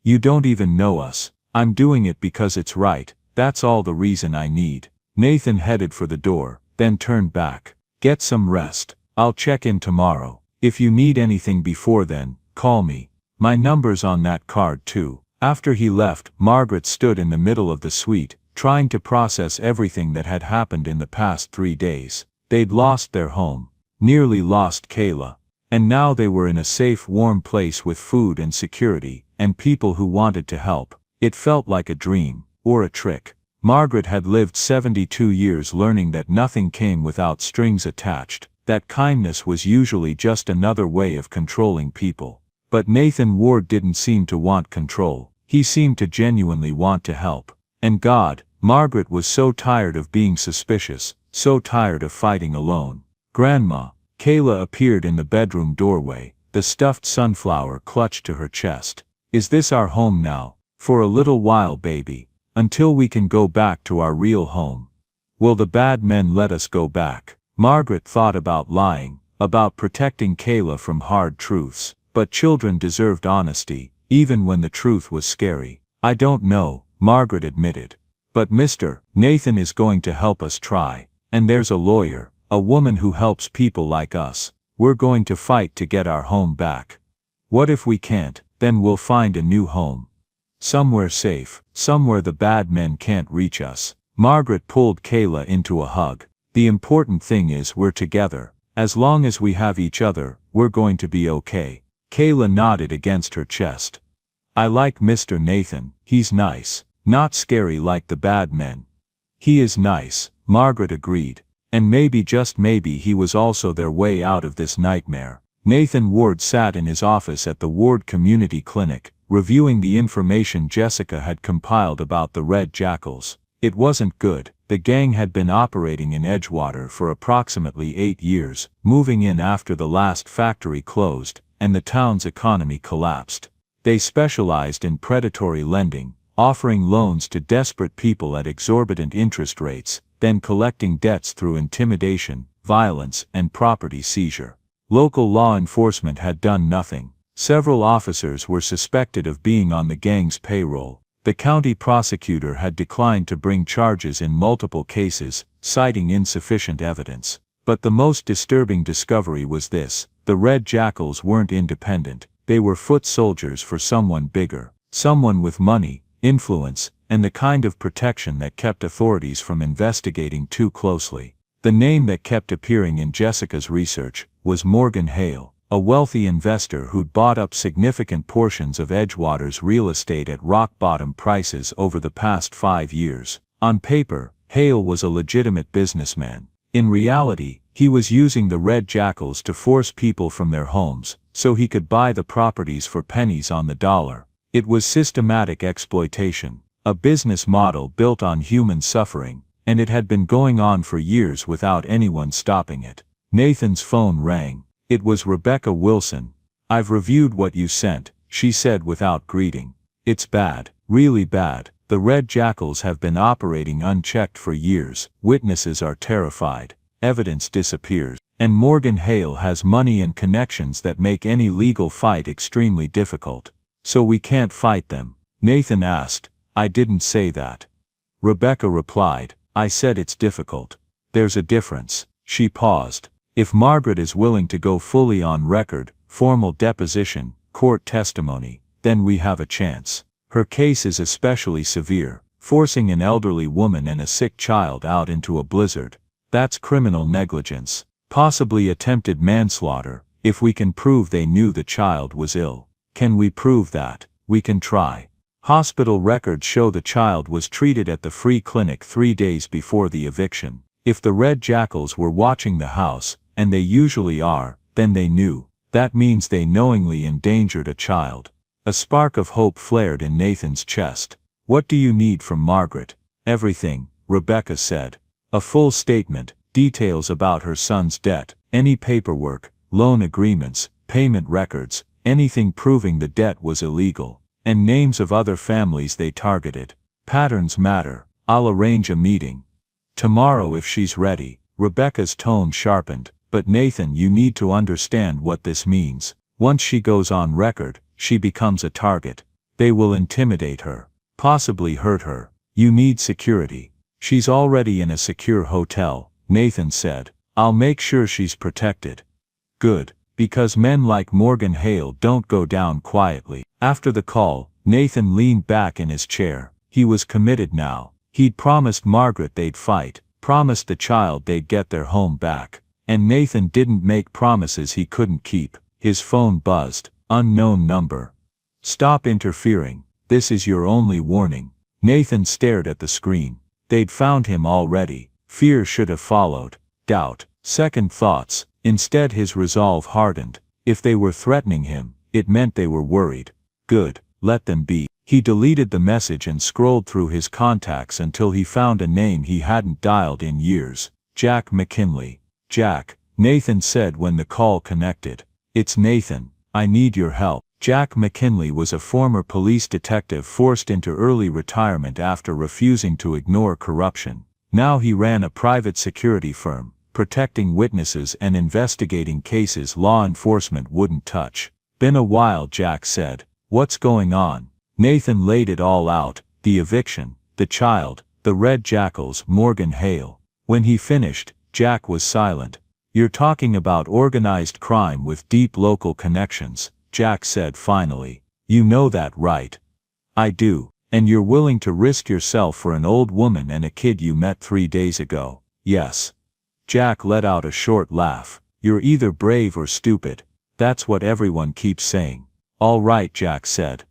You don't even know us. I'm doing it because it's right, that's all the reason I need." Nathan headed for the door, then turned back. "Get some rest. I'll check in tomorrow. If you need anything before then, call me. My number's on that card too." After he left, Margaret stood in the middle of the suite, trying to process everything that had happened in the past 3 days. They'd lost their home, nearly lost Kayla, and now they were in a safe, warm place with food and security, and people who wanted to help. It felt like a dream, or a trick. Margaret had lived 72 years learning that nothing came without strings attached, that kindness was usually just another way of controlling people. But Nathan Ward didn't seem to want control, he seemed to genuinely want to help. And God, Margaret was so tired of being suspicious, so tired of fighting alone. "Grandma." Kayla appeared in the bedroom doorway, the stuffed sunflower clutched to her chest. "Is this our home now? For a little while, baby. Until we can go back to our real home. Will the bad men let us go back?" Margaret thought about lying, about protecting Kayla from hard truths, but children deserved honesty, even when the truth was scary. "I don't know," Margaret admitted. "But Nathan is going to help us try. And there's a lawyer, a woman who helps people like us. We're going to fight to get our home back. What if we can't? Then we'll find a new home. Somewhere safe, somewhere the bad men can't reach us." Margaret pulled Kayla into a hug. "The important thing is we're together, As long as we have each other, we're going to be okay. Kayla nodded against her chest. I like Mr. Nathan, he's nice. Not scary like the bad men. He is nice, Margaret agreed. And maybe just maybe he was also their way out of this nightmare. Nathan Ward sat in his office at the Ward Community Clinic, reviewing the information Jessica had compiled about the Red Jackals. It wasn't good. The gang had been operating in Edgewater for approximately 8 years, moving in after the last factory closed, and the town's economy collapsed. They specialized in predatory lending, offering loans to desperate people at exorbitant interest rates, then collecting debts through intimidation, violence, and property seizure. Local law enforcement had done nothing. Several officers were suspected of being on the gang's payroll. The county prosecutor had declined to bring charges in multiple cases, citing insufficient evidence. But the most disturbing discovery was this: the Red Jackals weren't independent, they were foot soldiers for someone bigger, someone with money, influence, and the kind of protection that kept authorities from investigating too closely. The name that kept appearing in Jessica's research was Morgan Hale, a wealthy investor who'd bought up significant portions of Edgewater's real estate at rock-bottom prices over the past 5 years. On paper, Hale was a legitimate businessman. In reality, he was using the Red Jackals to force people from their homes, so he could buy the properties for pennies on the dollar. It was systematic exploitation, a business model built on human suffering, and it had been going on for years without anyone stopping it. Nathan's phone rang. It was Rebecca Wilson. I've reviewed what you sent, she said without greeting. It's bad, really bad. The Red Jackals have been operating unchecked for years. Witnesses are terrified. Evidence disappears. And Morgan Hale has money and connections that make any legal fight extremely difficult. So we can't fight them. Nathan asked. I didn't say that. Rebecca replied. I said it's difficult. There's a difference. She paused. If Margaret is willing to go fully on record, formal deposition, court testimony, then we have a chance. Her case is especially severe, forcing an elderly woman and a sick child out into a blizzard. That's criminal negligence, possibly attempted manslaughter, if we can prove they knew the child was ill. Can we prove that? We can try. Hospital records show the child was treated at the free clinic 3 days before the eviction. If the Red Jackals were watching the house, and they usually are, then they knew. That means they knowingly endangered a child. A spark of hope flared in Nathan's chest. What do you need from Margaret? Everything, Rebecca said. A full statement, details about her son's debt, any paperwork, loan agreements, payment records, anything proving the debt was illegal, and names of other families they targeted. Patterns matter. I'll arrange a meeting. Tomorrow if she's ready. Rebecca's tone sharpened. But Nathan, you need to understand what this means. Once she goes on record, she becomes a target. They will intimidate her, possibly hurt her. You need security. She's already in a secure hotel, Nathan said. I'll make sure she's protected. Good, because men like Morgan Hale don't go down quietly. After the call, Nathan leaned back in his chair. He was committed now. He'd promised Margaret they'd fight, promised the child they'd get their home back. And Nathan didn't make promises he couldn't keep. His phone buzzed. Unknown number. Stop interfering. This is your only warning. Nathan stared at the screen. They'd found him already. Fear should have followed. Doubt. Second thoughts. Instead his resolve hardened. If they were threatening him, it meant they were worried. Good. Let them be. He deleted the message and scrolled through his contacts until he found a name he hadn't dialed in years. Jack McKinley. Jack, Nathan said when the call connected. It's Nathan. I need your help. Jack McKinley was a former police detective forced into early retirement after refusing to ignore corruption. Now he ran a private security firm, protecting witnesses and investigating cases law enforcement wouldn't touch. Been a while, Jack said. What's going on? Nathan laid it all out. The eviction, the child, the Red Jackals, Morgan Hale. When he finished, Jack was silent. You're talking about organized crime with deep local connections, Jack said finally. You know that, right? I do. And you're willing to risk yourself for an old woman and a kid you met 3 days ago? Yes. Jack let out a short laugh. You're either brave or stupid. That's what everyone keeps saying. All right, Jack said.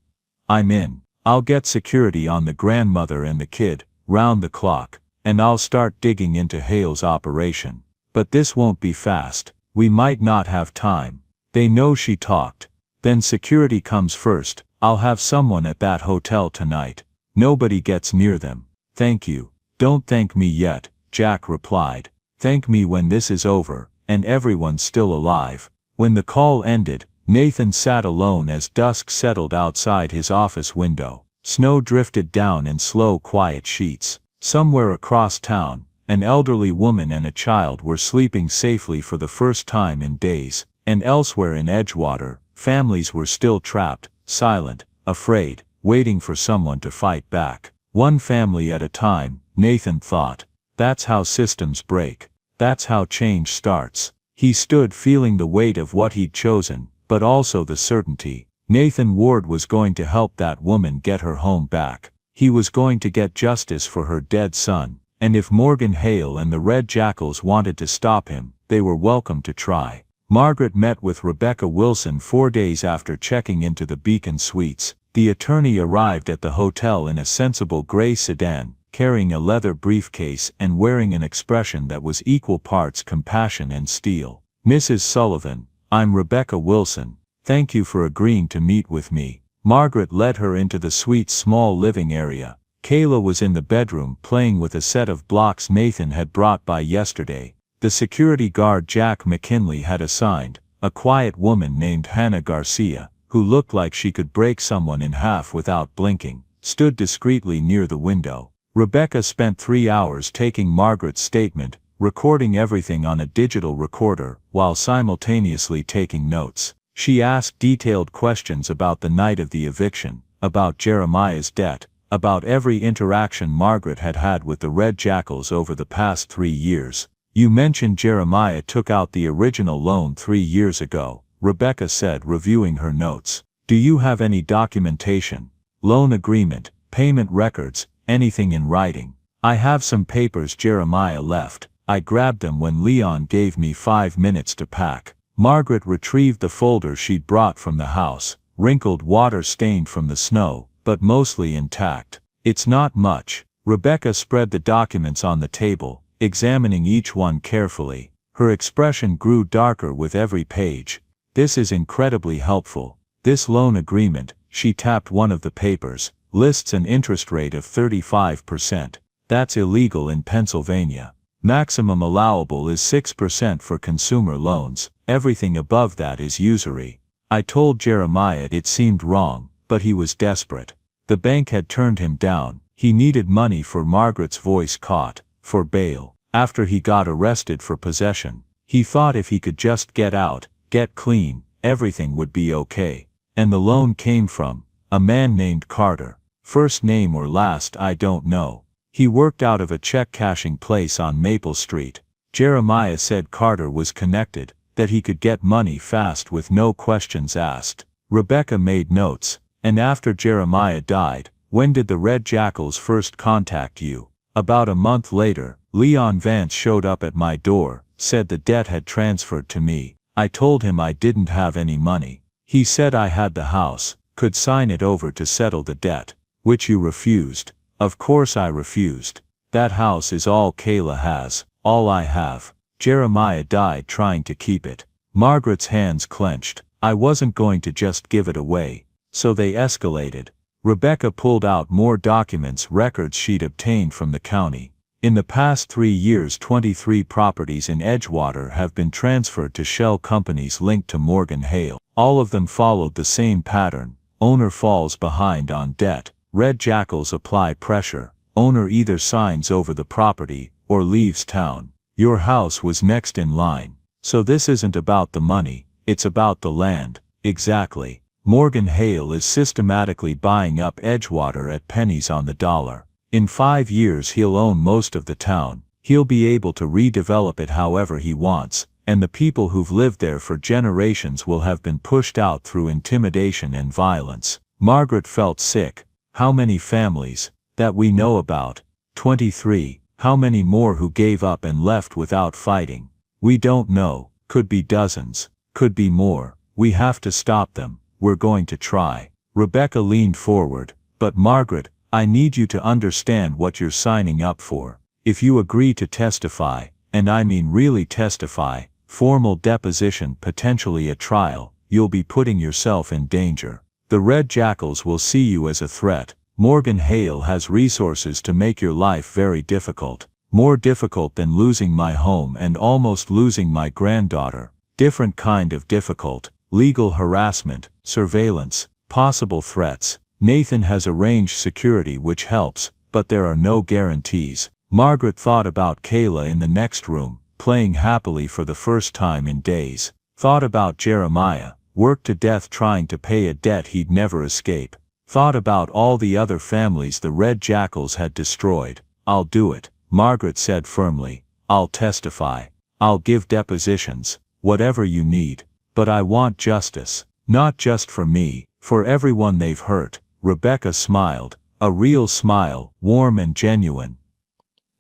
I'm in. I'll get security on the grandmother and the kid, round the clock, and I'll start digging into Hale's operation. But this won't be fast. We might not have time. They know she talked. Then security comes first. I'll have someone at that hotel tonight. Nobody gets near them. Thank you. Don't thank me yet, Jack replied. Thank me when this is over, and everyone's still alive. When the call ended, Nathan sat alone as dusk settled outside his office window. Snow drifted down in slow, quiet sheets. Somewhere across town, an elderly woman and a child were sleeping safely for the first time in days, and elsewhere in Edgewater, families were still trapped, silent, afraid, waiting for someone to fight back. One family at a time, Nathan thought. That's how systems break. That's how change starts. He stood feeling the weight of what he'd chosen, but also the certainty. Nathan Ward was going to help that woman get her home back. He was going to get justice for her dead son, and if Morgan Hale and the Red Jackals wanted to stop him, they were welcome to try. Margaret met with Rebecca Wilson 4 days after checking into the Beacon Suites. The attorney arrived at the hotel in a sensible gray sedan, carrying a leather briefcase and wearing an expression that was equal parts compassion and steel. Mrs. Sullivan, I'm Rebecca Wilson. Thank you for agreeing to meet with me. Margaret led her into the suite's small living area. Kayla was in the bedroom playing with a set of blocks Nathan had brought by yesterday. The security guard Jack McKinley had assigned, a quiet woman named Hannah Garcia, who looked like she could break someone in half without blinking, stood discreetly near the window. Rebecca spent 3 hours taking Margaret's statement, recording everything on a digital recorder, while simultaneously taking notes. She asked detailed questions about the night of the eviction, about Jeremiah's debt, about every interaction Margaret had had with the Red Jackals over the past 3 years. You mentioned Jeremiah took out the original loan 3 years ago, Rebecca said, reviewing her notes. Do you have any documentation? Loan agreement, payment records, anything in writing? I have some papers Jeremiah left. I grabbed them when Leon gave me 5 minutes to pack. Margaret retrieved the folder she'd brought from the house, wrinkled, water-stained from the snow, but mostly intact. It's not much. Rebecca spread the documents on the table, examining each one carefully. Her expression grew darker with every page. This is incredibly helpful. This loan agreement, she tapped one of the papers, lists an interest rate of 35%. That's illegal in Pennsylvania. Maximum allowable is 6% for consumer loans. Everything above that is usury. I told Jeremiah it seemed wrong, but he was desperate. The bank had turned him down. He needed money for Margaret's voice caught, for bail. After he got arrested for possession, he thought if he could just get out, get clean, everything would be okay. And the loan came from a man named Carter. First name or last I don't know. He worked out of a check-cashing place on Maple Street. Jeremiah said Carter was connected, that he could get money fast with no questions asked. Rebecca made notes. And after Jeremiah died, when did the Red Jackals first contact you? About a month later, Leon Vance showed up at my door, said the debt had transferred to me. I told him I didn't have any money. He said I had the house, could sign it over to settle the debt, which you refused. Of course I refused. That house is all Kayla has, all I have. Jeremiah died trying to keep it. Margaret's hands clenched. I wasn't going to just give it away. So they escalated. Rebecca pulled out more documents, records she'd obtained from the county. In the past 3 years 23 properties in Edgewater have been transferred to shell companies linked to Morgan Hale. All of them followed the same pattern. Owner falls behind on debt. Red Jackals apply pressure. Owner either signs over the property or leaves town. Your house was next in line. So this isn't about the money, it's about the land. Exactly. Morgan Hale is systematically buying up Edgewater at pennies on the dollar. In 5 years he'll own most of the town. He'll be able to redevelop it however he wants, and the people who've lived there for generations will have been pushed out through intimidation and violence. Margaret felt sick. How many families, that we know about? 23. How many more who gave up and left without fighting? We don't know. could be dozens, could be more. We have to stop them. We're going to try. Rebecca leaned forward. But Margaret, I need you to understand what you're signing up for. If you agree to testify, and I mean really testify, formal deposition, potentially a trial, you'll be putting yourself in danger. The Red Jackals will see you as a threat. Morgan Hale has resources to make your life very difficult. More difficult than losing my home and almost losing my granddaughter. Different kind of difficult. Legal harassment, surveillance, possible threats. Nathan has arranged security which helps, but there are no guarantees. Margaret thought about Kayla in the next room, playing happily for the first time in days. Thought about Jeremiah, worked to death trying to pay a debt he'd never escape. Thought about all the other families the Red Jackals had destroyed. I'll do it, Margaret said firmly. I'll testify. I'll give depositions, whatever you need. But I want justice. Not just for me, for everyone they've hurt. Rebecca smiled, a real smile, warm and genuine.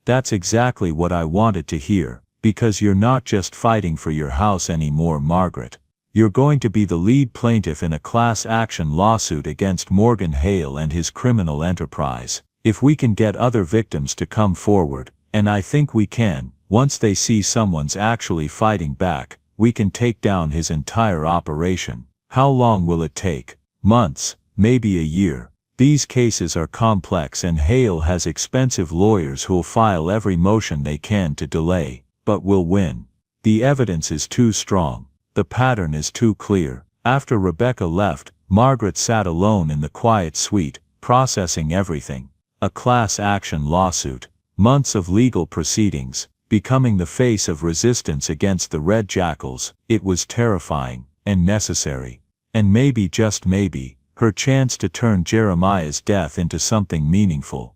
That's exactly what I wanted to hear, because you're not just fighting for your house anymore, Margaret. You're going to be the lead plaintiff in a class action lawsuit against Morgan Hale and his criminal enterprise. If we can get other victims to come forward, and I think we can, once they see someone's actually fighting back, we can take down his entire operation. How long will it take? Months, maybe a year. These cases are complex and Hale has expensive lawyers who'll file every motion they can to delay, but we'll win. The evidence is too strong. The pattern is too clear. After Rebecca left, Margaret sat alone in the quiet suite, processing everything. A class action lawsuit. Months of legal proceedings. Becoming the face of resistance against the Red Jackals. It was terrifying, and necessary. And maybe, just maybe, her chance to turn Jeremiah's death into something meaningful.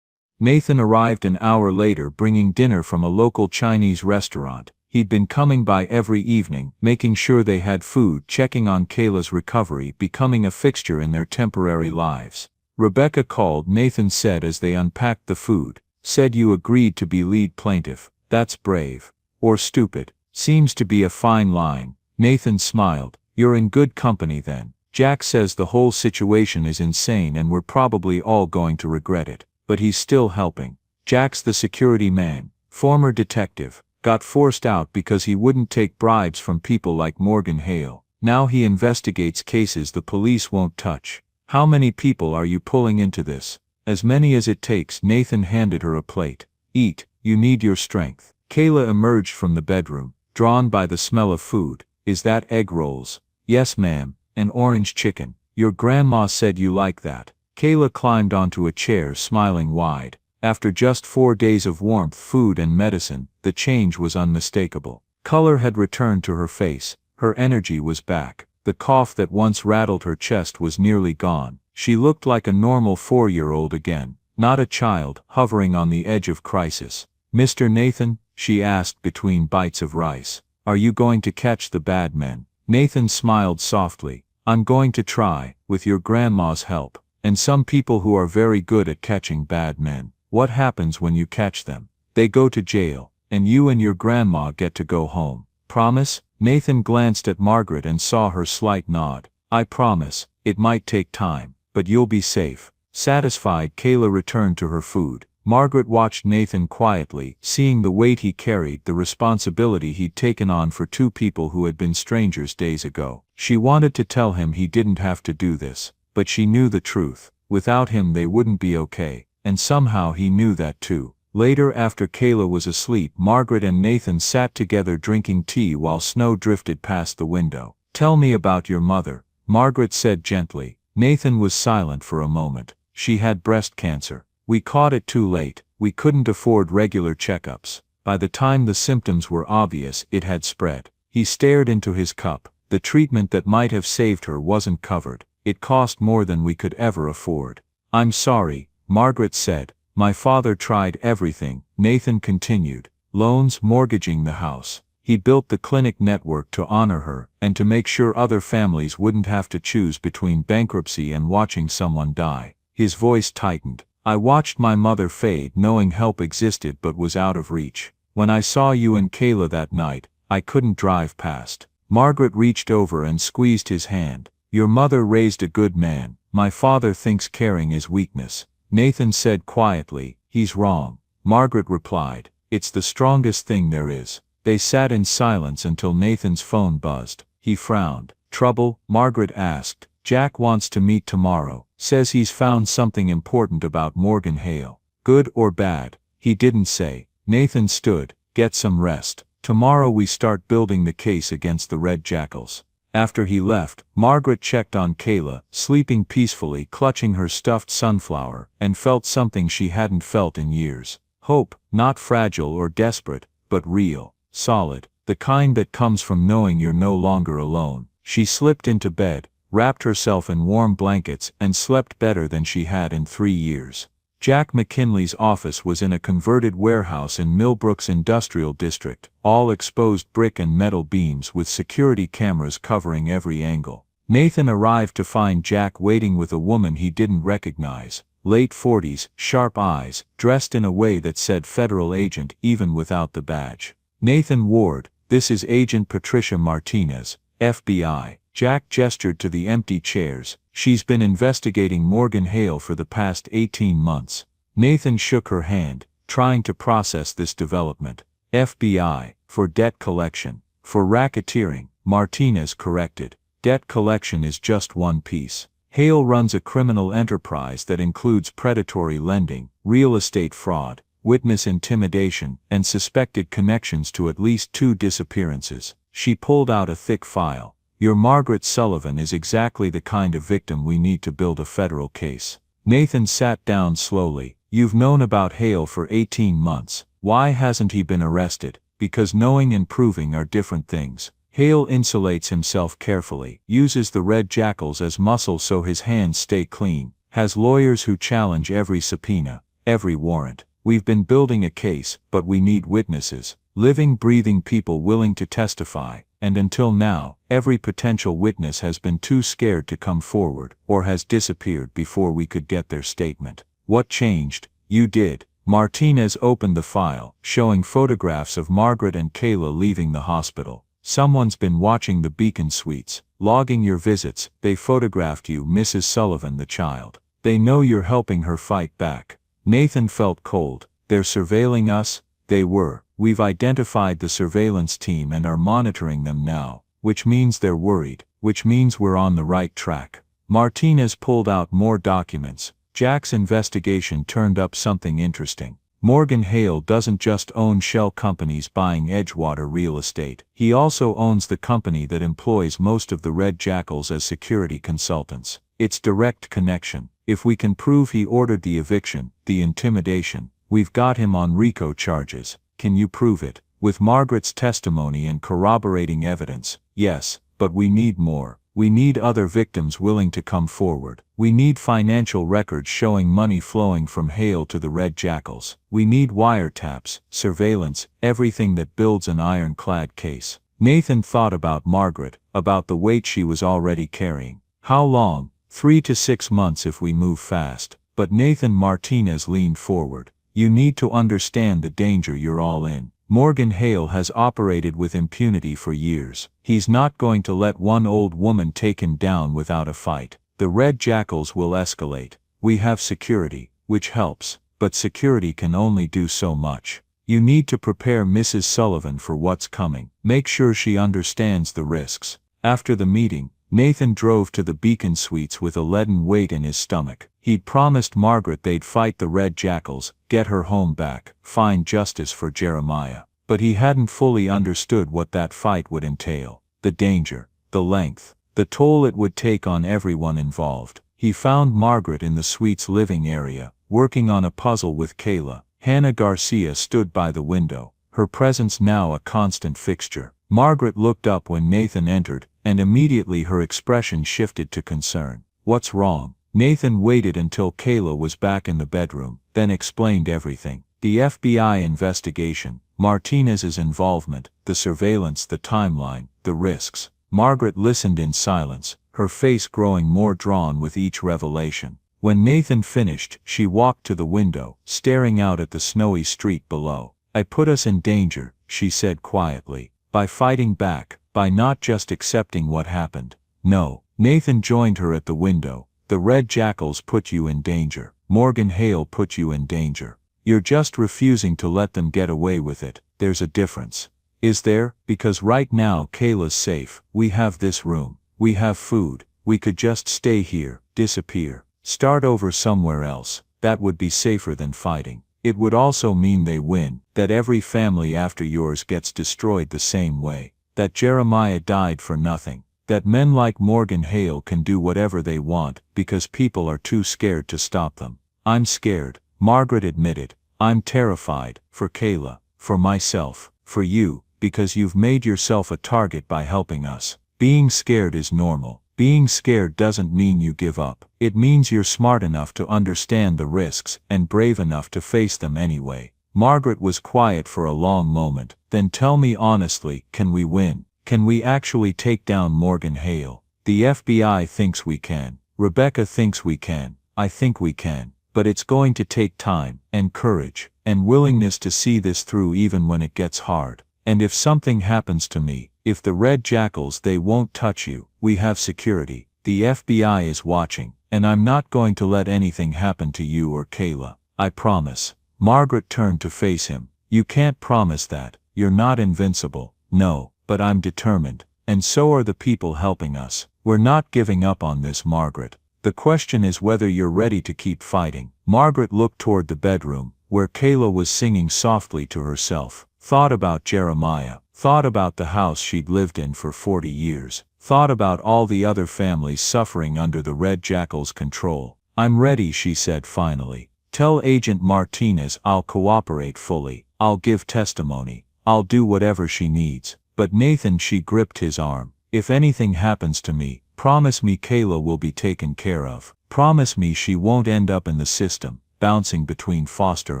Nathan arrived an hour later bringing dinner from a local Chinese restaurant. He'd been coming by every evening, making sure they had food, checking on Kayla's recovery, becoming a fixture in their temporary lives. Rebecca called, Nathan said as they unpacked the food. Said you agreed to be lead plaintiff. That's brave. Or stupid. Seems to be a fine line. Nathan smiled. You're in good company then. Jack says the whole situation is insane and we're probably all going to regret it. But he's still helping. Jack's the security man, former detective. Got forced out because he wouldn't take bribes from people like Morgan Hale. Now he investigates cases the police won't touch. How many people are you pulling into this? As many as it takes. Nathan handed her a plate. Eat, you need your strength. Kayla emerged from the bedroom, drawn by the smell of food. Is that egg rolls? Yes ma'am, and orange chicken. Your grandma said you like that. Kayla climbed onto a chair, smiling wide. After just 4 days of warmth, food and medicine, the change was unmistakable. Color had returned to her face, her energy was back. The cough that once rattled her chest was nearly gone. She looked like a normal 4-year-old again, not a child hovering on the edge of crisis. Mr. Nathan, she asked between bites of rice, are you going to catch the bad men? Nathan smiled softly. I'm going to try, with your grandma's help, and some people who are very good at catching bad men. What happens when you catch them? They go to jail, and you and your grandma get to go home. Promise? Nathan glanced at Margaret and saw her slight nod. I promise. It might take time, but you'll be safe. Satisfied, Kayla returned to her food. Margaret watched Nathan quietly, seeing the weight he carried, the responsibility he'd taken on for 2 people who had been strangers days ago. She wanted to tell him he didn't have to do this, but she knew the truth. Without him they wouldn't be okay. And somehow he knew that too. Later, after Kayla was asleep, Margaret and Nathan sat together drinking tea while snow drifted past the window. Tell me about your mother, Margaret said gently. Nathan was silent for a moment. She had breast cancer. We caught it too late. We couldn't afford regular checkups. By the time the symptoms were obvious, it had spread. He stared into his cup. The treatment that might have saved her wasn't covered. It cost more than we could ever afford. I'm sorry, Margaret said. My father tried everything, Nathan continued. Loans, mortgaging the house. He built the clinic network to honor her, and to make sure other families wouldn't have to choose between bankruptcy and watching someone die. His voice tightened. I watched my mother fade, knowing help existed but was out of reach. When I saw you and Kayla that night, I couldn't drive past. Margaret reached over and squeezed his hand. Your mother raised a good man. My father thinks caring is weakness. Nathan said quietly, he's wrong. Margaret replied, it's the strongest thing there is. They sat in silence until Nathan's phone buzzed. He frowned. Trouble? Margaret asked. Jack wants to meet tomorrow. Says he's found something important about Morgan Hale. Good or bad? He didn't say. Nathan stood. Get some rest. Tomorrow we start building the case against the Red Jackals. After he left, Margaret checked on Kayla, sleeping peacefully, clutching her stuffed sunflower, and felt something she hadn't felt in years. Hope, not fragile or desperate, but real, solid, the kind that comes from knowing you're no longer alone. She slipped into bed, wrapped herself in warm blankets, and slept better than she had in 3 years. Jack McKinley's office was in a converted warehouse in Millbrook's industrial district, all exposed brick and metal beams with security cameras covering every angle. Nathan arrived to find Jack waiting with a woman he didn't recognize, late 40s, sharp eyes, dressed in a way that said federal agent even without the badge. Nathan Ward, this is Agent Patricia Martinez, FBI. Jack gestured to the empty chairs. She's been investigating Morgan Hale for the past 18 months. Nathan shook her hand, trying to process this development. FBI, for debt collection. For racketeering, Martinez corrected. Debt collection is just one piece. Hale runs a criminal enterprise that includes predatory lending, real estate fraud, witness intimidation, and suspected connections to at least 2 disappearances. She pulled out a thick file. Your Margaret Sullivan is exactly the kind of victim we need to build a federal case. Nathan sat down slowly. You've known about Hale for 18 months. Why hasn't he been arrested? Because knowing and proving are different things. Hale insulates himself carefully, uses the Red Jackals as muscle so his hands stay clean, has lawyers who challenge every subpoena, every warrant. We've been building a case, but we need witnesses, living, breathing people willing to testify. And until now, every potential witness has been too scared to come forward, or has disappeared before we could get their statement. What changed? You did. Martinez opened the file, showing photographs of Margaret and Kayla leaving the hospital. Someone's been watching the Beacon Suites, logging your visits. They photographed you, Mrs. Sullivan, the child. They know you're helping her fight back. Nathan felt cold. They're surveilling us? They were. We've identified the surveillance team and are monitoring them now, which means they're worried, which means we're on the right track. Martinez pulled out more documents. Jack's investigation turned up something interesting. Morgan Hale doesn't just own shell companies buying Edgewater real estate. He also owns the company that employs most of the Red Jackals as security consultants. It's direct connection. If we can prove he ordered the eviction, the intimidation, we've got him on RICO charges. Can you prove it? With Margaret's testimony and corroborating evidence, yes, but we need more. We need other victims willing to come forward. We need financial records showing money flowing from Hale to the Red Jackals. We need wiretaps, surveillance, everything that builds an ironclad case. Nathan thought about Margaret, about the weight she was already carrying. How long? 3 to 6 months if we move fast. But Nathan Martinez leaned forward. You need to understand the danger you're all in. Morgan Hale has operated with impunity for years. He's not going to let one old woman take him down without a fight. The Red Jackals will escalate. We have security, which helps, but security can only do so much. You need to prepare Mrs. Sullivan for what's coming. Make sure she understands the risks. After the meeting, Nathan drove to the Beacon Suites with a leaden weight in his stomach. He'd promised Margaret they'd fight the Red Jackals, get her home back, find justice for Jeremiah. But he hadn't fully understood what that fight would entail. The danger, the length, the toll it would take on everyone involved. He found Margaret in the suite's living area, working on a puzzle with Kayla. Hannah Garcia stood by the window, her presence now a constant fixture. Margaret looked up when Nathan entered, and immediately her expression shifted to concern. What's wrong? Nathan waited until Kayla was back in the bedroom, then explained everything. The FBI investigation, Martinez's involvement, the surveillance, the timeline, the risks. Margaret listened in silence, her face growing more drawn with each revelation. When Nathan finished, she walked to the window, staring out at the snowy street below. I put us in danger, she said quietly. by fighting back, by not just accepting what happened. No. Nathan joined her at the window. The Red Jackals put you in danger. Morgan Hale put you in danger. You're just refusing to let them get away with it. There's a difference. Is there? Because right now Kayla's safe. We have this room. We have food. We could just stay here, disappear, start over somewhere else. That would be safer than fighting. It would also mean they win, that every family after yours gets destroyed the same way, that Jeremiah died for nothing, that men like Morgan Hale can do whatever they want because people are too scared to stop them. I'm scared, Margaret admitted. I'm terrified, for Kayla, for myself, for you, because you've made yourself a target by helping us. Being scared is normal. Being scared doesn't mean you give up. It means you're smart enough to understand the risks and brave enough to face them anyway. Margaret was quiet for a long moment. Then tell me honestly, can we win? Can we actually take down Morgan Hale? The FBI thinks we can. Rebecca thinks we can. I think we can. But it's going to take time, and courage, and willingness to see this through even when it gets hard. And if something happens to me, if the Red Jackals, they won't touch you. We have security. The FBI is watching, and I'm not going to let anything happen to you or Kayla. I promise. Margaret turned to face him. You can't promise that. You're not invincible. No, but I'm determined. And so are the people helping us. We're not giving up on this, Margaret. The question is whether you're ready to keep fighting. Margaret looked toward the bedroom, where Kayla was singing softly to herself. Thought about Jeremiah. Thought about the house she'd lived in for 40 years. Thought about all the other families suffering under the Red Jackal's control. I'm ready, she said finally. Tell Agent Martinez I'll cooperate fully. I'll give testimony. I'll do whatever she needs. But Nathan, she gripped his arm. If anything happens to me, promise me Kayla will be taken care of. Promise me she won't end up in the system, bouncing between foster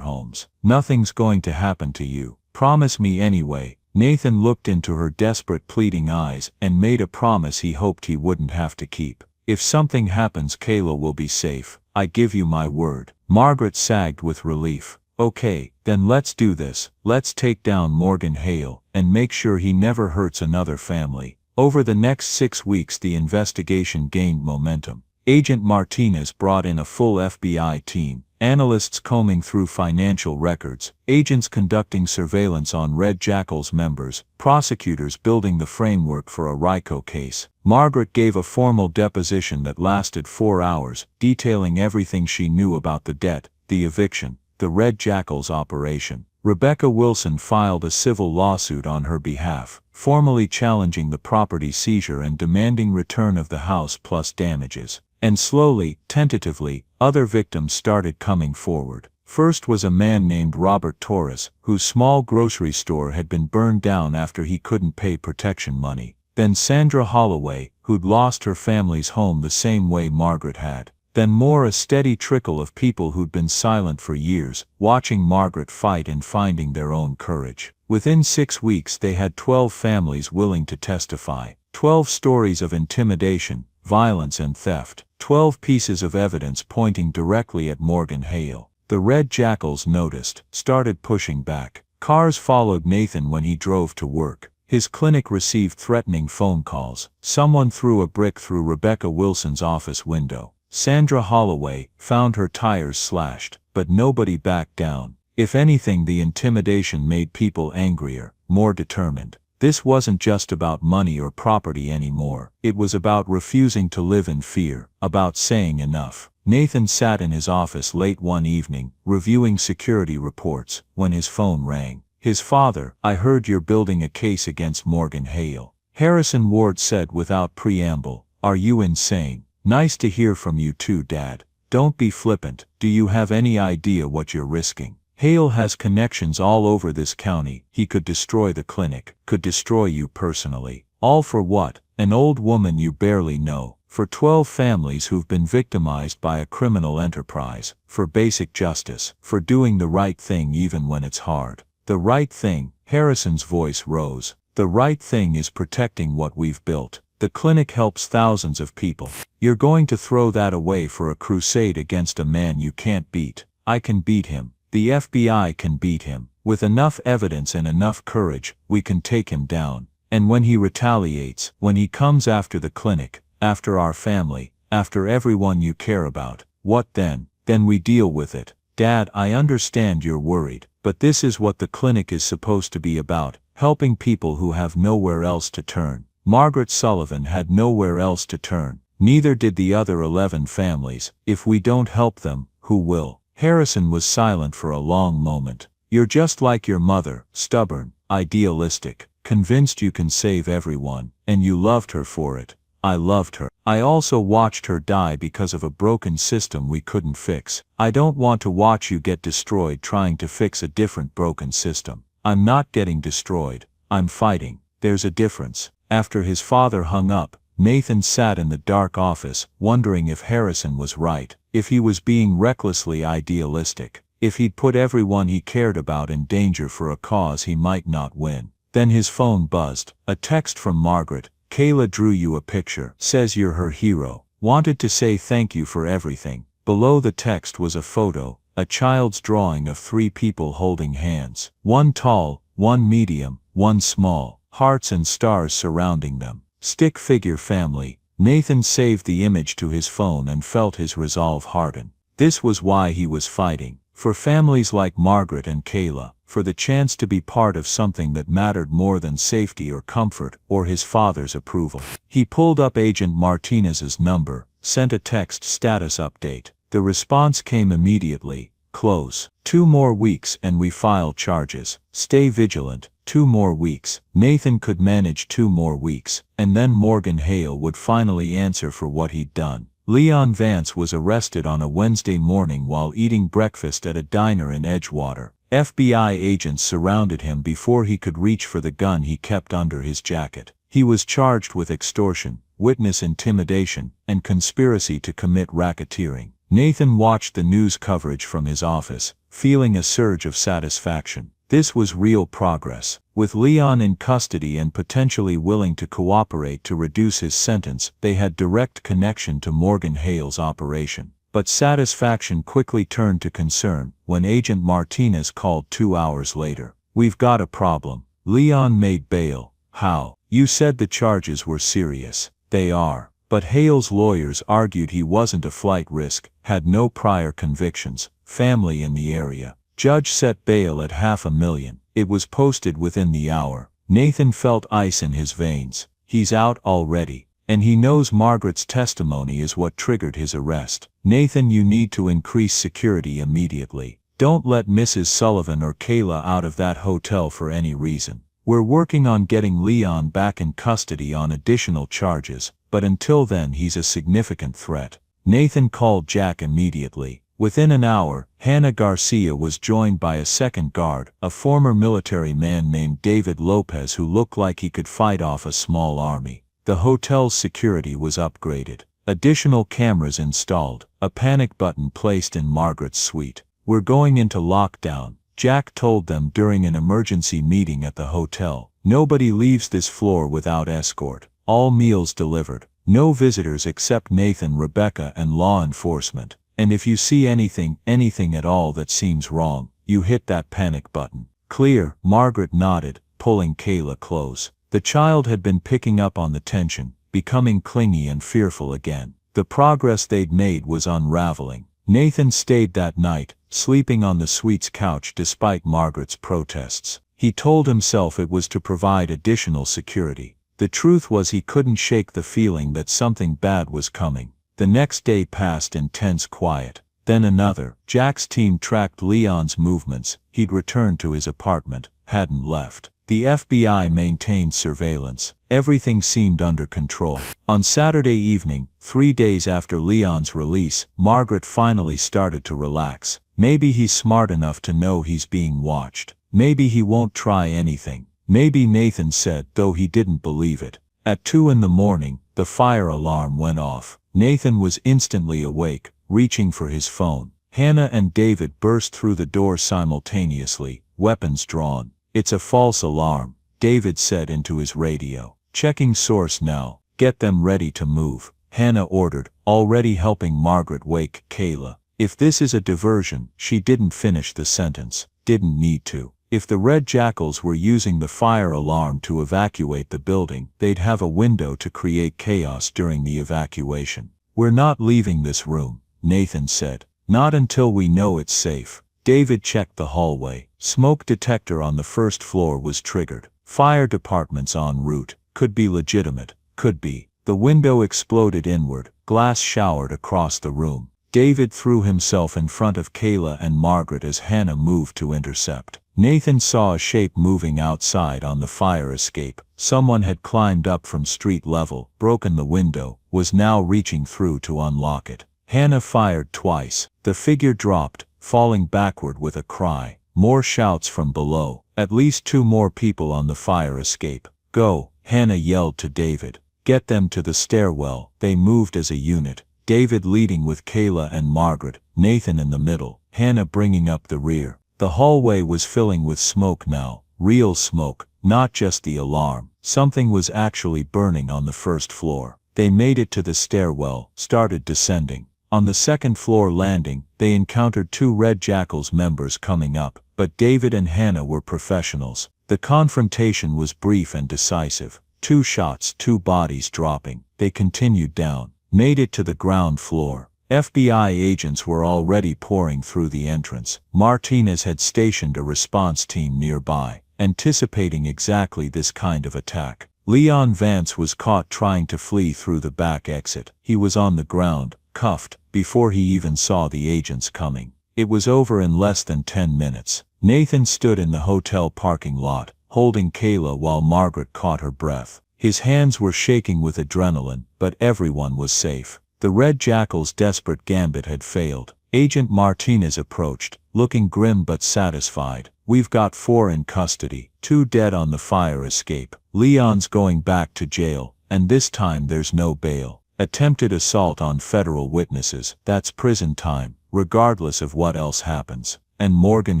homes. Nothing's going to happen to you. Promise me anyway. Nathan looked into her desperate, pleading eyes and made a promise he hoped he wouldn't have to keep. If something happens, Kayla will be safe. I give you my word. Margaret sagged with relief. Okay, then let's do this. Let's take down Morgan Hale and make sure he never hurts another family. Over the next 6 weeks the investigation gained momentum. Agent Martinez brought in a full FBI team. Analysts combing through financial records, agents conducting surveillance on Red Jackal's members, prosecutors building the framework for a RICO case. Margaret gave a formal deposition that lasted 4 hours, detailing everything she knew about the debt, the eviction, the Red Jackal's operation. Rebecca Wilson filed a civil lawsuit on her behalf, formally challenging the property seizure and demanding return of the house plus damages. And slowly, tentatively, other victims started coming forward. First was a man named Robert Torres, whose small grocery store had been burned down after he couldn't pay protection money. Then Sandra Holloway, who'd lost her family's home the same way Margaret had. Then more, a steady trickle of people who'd been silent for years, watching Margaret fight and finding their own courage. Within 6 weeks they had 12 families willing to testify. 12 stories of intimidation, violence and theft. 12 pieces of evidence pointing directly at Morgan Hale. The Red Jackals noticed, started pushing back. Cars followed Nathan when he drove to work. His clinic received threatening phone calls. Someone threw a brick through Rebecca Wilson's office window. Sandra Holloway found her tires slashed, but nobody backed down. If anything, the intimidation made people angrier, more determined. This wasn't just about money or property anymore. It was about refusing to live in fear, about saying enough. Nathan sat in his office late one evening, reviewing security reports, when his phone rang. His father, I heard you're building a case against Morgan Hale. Harrison Ward said without preamble. Are you insane? Nice to hear from you too, Dad. Don't be flippant. Do you have any idea what you're risking? Hale has connections all over this county. He could destroy the clinic, could destroy you personally. All for what? An old woman you barely know. For 12 families who've been victimized by a criminal enterprise. For basic justice. For doing the right thing even when it's hard. The right thing, Harrison's voice rose. The right thing is protecting what we've built. The clinic helps thousands of people. You're going to throw that away for a crusade against a man you can't beat. I can beat him. The FBI can beat him. With enough evidence and enough courage, we can take him down. And when he retaliates, when he comes after the clinic, after our family, after everyone you care about, what then? Then we deal with it. Dad, I understand you're worried, but this is what the clinic is supposed to be about, helping people who have nowhere else to turn. Margaret Sullivan had nowhere else to turn. Neither did the other 11 families. If we don't help them, who will? Harrison was silent for a long moment. You're just like your mother, stubborn, idealistic, convinced you can save everyone, and you loved her for it. I loved her. I also watched her die because of a broken system we couldn't fix. I don't want to watch you get destroyed trying to fix a different broken system. I'm not getting destroyed. I'm fighting. There's a difference. After his father hung up, Nathan sat in the dark office, wondering if Harrison was right, if he was being recklessly idealistic, if he'd put everyone he cared about in danger for a cause he might not win. Then his phone buzzed. A text from Margaret. Kayla drew you a picture, says you're her hero. Wanted to say thank you for everything. Below the text was a photo, a child's drawing of 3 people holding hands. One tall, one medium, one small, hearts and stars surrounding them. Stick figure family. Nathan saved the image to his phone and felt his resolve harden. This was why he was fighting. For families like Margaret and Kayla, for the chance to be part of something that mattered more than safety or comfort or his father's approval. He pulled up Agent Martinez's number, sent a text status update. The response came immediately. Close. 2 more weeks and we file charges. Stay vigilant. 2 more weeks. Nathan could manage 2 more weeks, and then Morgan Hale would finally answer for what he'd done. Leon Vance was arrested on a Wednesday morning while eating breakfast at a diner in Edgewater. FBI agents surrounded him before he could reach for the gun he kept under his jacket. He was charged with extortion, witness intimidation, and conspiracy to commit racketeering. Nathan watched the news coverage from his office, feeling a surge of satisfaction. This was real progress. With Leon in custody and potentially willing to cooperate to reduce his sentence, they had direct connection to Morgan Hale's operation. But satisfaction quickly turned to concern when Agent Martinez called 2 hours later. We've got a problem. Leon made bail. How? You said the charges were serious. They are. But Hale's lawyers argued he wasn't a flight risk, had no prior convictions, family in the area. Judge set bail at $500,000. It was posted within the hour. Nathan felt ice in his veins. He's out already. And he knows Margaret's testimony is what triggered his arrest. Nathan, you need to increase security immediately. Don't let Mrs. Sullivan or Kayla out of that hotel for any reason. We're working on getting Leon back in custody on additional charges, but until then he's a significant threat. Nathan called Jack immediately. Within an hour, Hannah Garcia was joined by a second guard, a former military man named David Lopez who looked like he could fight off a small army. The hotel's security was upgraded. Additional cameras installed, a panic button placed in Margaret's suite. We're going into lockdown, Jack told them during an emergency meeting at the hotel. Nobody leaves this floor without escort. All meals delivered. No visitors except Nathan, Rebecca, and law enforcement. And if you see anything at all that seems wrong, you hit that panic button. Clear, Margaret nodded, pulling Kayla close. The child had been picking up on the tension, becoming clingy and fearful again. The progress they'd made was unraveling. Nathan stayed that night, sleeping on the suite's couch despite Margaret's protests. He told himself it was to provide additional security. The truth was he couldn't shake the feeling that something bad was coming. The next day passed in tense quiet. Then another. Jack's team tracked Leon's movements. He'd returned to his apartment, hadn't left. The FBI maintained surveillance. Everything seemed under control. On Saturday evening, 3 days after Leon's release, Margaret finally started to relax. Maybe he's smart enough to know he's being watched. Maybe he won't try anything. Maybe, Nathan said, though he didn't believe it. At 2 in the morning, the fire alarm went off. Nathan was instantly awake, reaching for his phone. Hannah and David burst through the door simultaneously, weapons drawn. It's a false alarm, David said into his radio. Checking source now. Get them ready to move, Hannah ordered, already helping Margaret wake Kayla. If this is a diversion, she didn't finish the sentence. Didn't need to. If the Red Jackals were using the fire alarm to evacuate the building, they'd have a window to create chaos during the evacuation. "We're not leaving this room," Nathan said. "Not until we know it's safe." David checked the hallway. Smoke detector on the first floor was triggered. Fire department's en route. Could be legitimate. Could be. The window exploded inward. Glass showered across the room. David threw himself in front of Kayla and Margaret as Hannah moved to intercept. Nathan saw a shape moving outside on the fire escape. Someone had climbed up from street level, broken the window, was now reaching through to unlock it. Hannah fired twice. The figure dropped, falling backward with a cry. More shouts from below. At least 2 more people on the fire escape. "Go," Hannah yelled to David. "Get them to the stairwell." They moved as a unit. David leading with Kayla and Margaret, Nathan in the middle, Hannah bringing up the rear. The hallway was filling with smoke now. Real smoke, not just the alarm. Something was actually burning on the first floor. They made it to the stairwell, started descending. On the second floor landing, they encountered 2 Red Jackals members coming up, but David and Hannah were professionals. The confrontation was brief and decisive. 2 shots, 2 bodies dropping. They continued down, made it to the ground floor. FBI agents were already pouring through the entrance. Martinez had stationed a response team nearby, anticipating exactly this kind of attack. Leon Vance was caught trying to flee through the back exit. He was on the ground, cuffed, before he even saw the agents coming. It was over in less than 10 minutes. Nathan stood in the hotel parking lot, holding Kayla while Margaret caught her breath. His hands were shaking with adrenaline, but everyone was safe. The Red Jackal's desperate gambit had failed. Agent Martinez approached, looking grim but satisfied. "We've got 4 in custody, 2 dead on the fire escape. Leon's going back to jail, and this time there's no bail. Attempted assault on federal witnesses, that's prison time, regardless of what else happens. And Morgan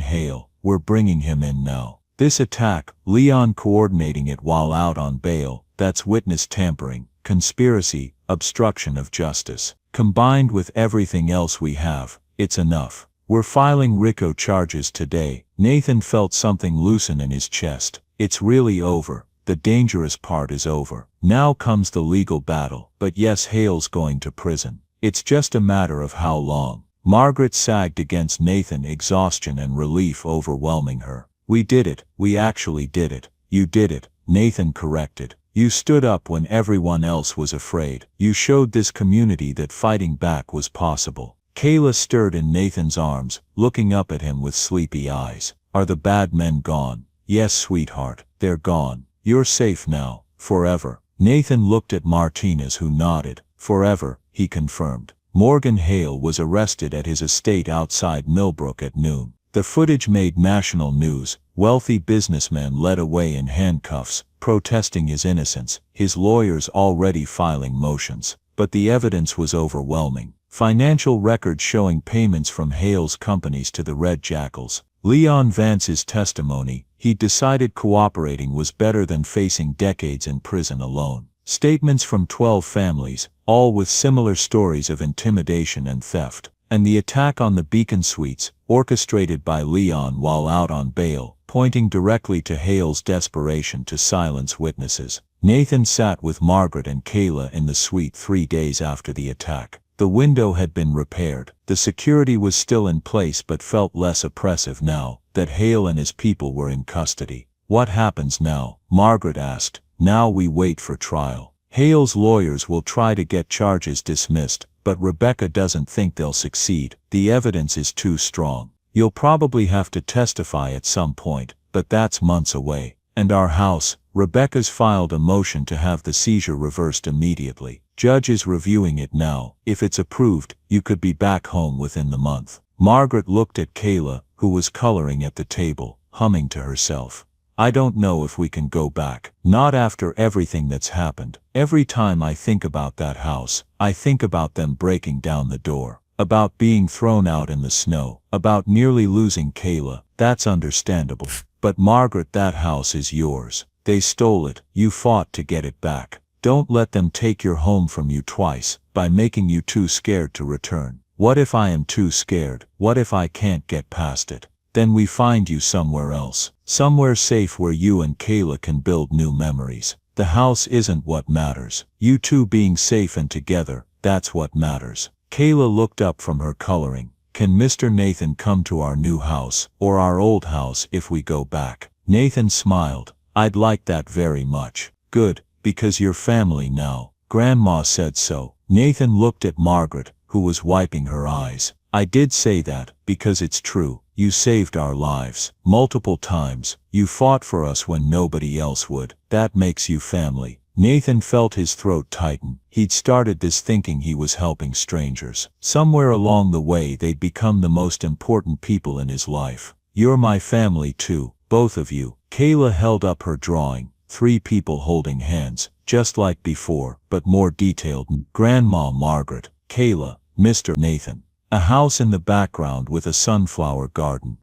Hale, we're bringing him in now. This attack, Leon coordinating it while out on bail, that's witness tampering, conspiracy, obstruction of justice. Combined with everything else we have, it's enough. We're filing RICO charges today." Nathan felt something loosen in his chest. It's really over. The dangerous part is over. Now comes the legal battle. But yes, Hale's going to prison. It's just a matter of how long. Margaret sagged against Nathan, exhaustion and relief overwhelming her. "We did it. We actually did it." "You did it," Nathan corrected. "You stood up when everyone else was afraid. You showed this community that fighting back was possible." Kayla stirred in Nathan's arms, looking up at him with sleepy eyes. "Are the bad men gone?" "Yes, sweetheart, they're gone. You're safe now, forever." Nathan looked at Martinez, who nodded. "Forever," he confirmed. Morgan Hale was arrested at his estate outside Millbrook at noon. The footage made national news. Wealthy businessman led away in handcuffs, protesting his innocence, his lawyers already filing motions. But the evidence was overwhelming. Financial records showing payments from Hale's companies to the Red Jackals. Leon Vance's testimony, he decided cooperating was better than facing decades in prison alone. Statements from 12 families, all with similar stories of intimidation and theft. And the attack on the Beacon Suites, orchestrated by Leon while out on bail, pointing directly to Hale's desperation to silence witnesses. Nathan sat with Margaret and Kayla in the suite 3 days after the attack. The window had been repaired. The security was still in place but felt less oppressive now that Hale and his people were in custody. "What happens now?" Margaret asked. "Now we wait for trial. Hale's lawyers will try to get charges dismissed, but Rebecca doesn't think they'll succeed. The evidence is too strong. You'll probably have to testify at some point, but that's months away. And our house, Rebecca's filed a motion to have the seizure reversed immediately. Judge is reviewing it now. If it's approved, you could be back home within the month." Margaret looked at Kayla, who was coloring at the table, humming to herself. "I don't know if we can go back. Not after everything that's happened. Every time I think about that house, I think about them breaking down the door. About being thrown out in the snow. About nearly losing Kayla. That's understandable. But Margaret, that house is yours. They stole it. You fought to get it back. Don't let them take your home from you twice, by making you too scared to return. What if I am too scared? What if I can't get past it? then we find you somewhere else. Somewhere safe where you and Kayla can build new memories. The house isn't what matters. You two being safe and together, that's what matters. Kayla looked up from her coloring. Can Mr. Nathan come to our new house, or our old house if we go back? Nathan smiled. I'd like that very much. Good, because you're family now. Grandma said so. Nathan looked at Margaret, who was wiping her eyes. I did say that, because it's true. You saved our lives. Multiple times. You fought for us when nobody else would. That makes you family. Nathan felt his throat tighten. He'd started this thinking he was helping strangers. Somewhere along the way they'd become the most important people in his life. You're my family too, both of you. Kayla held up her drawing. 3 people holding hands, just like before, but more detailed. Grandma Margaret, Kayla, Mr. Nathan. A house in the background with a sunflower garden.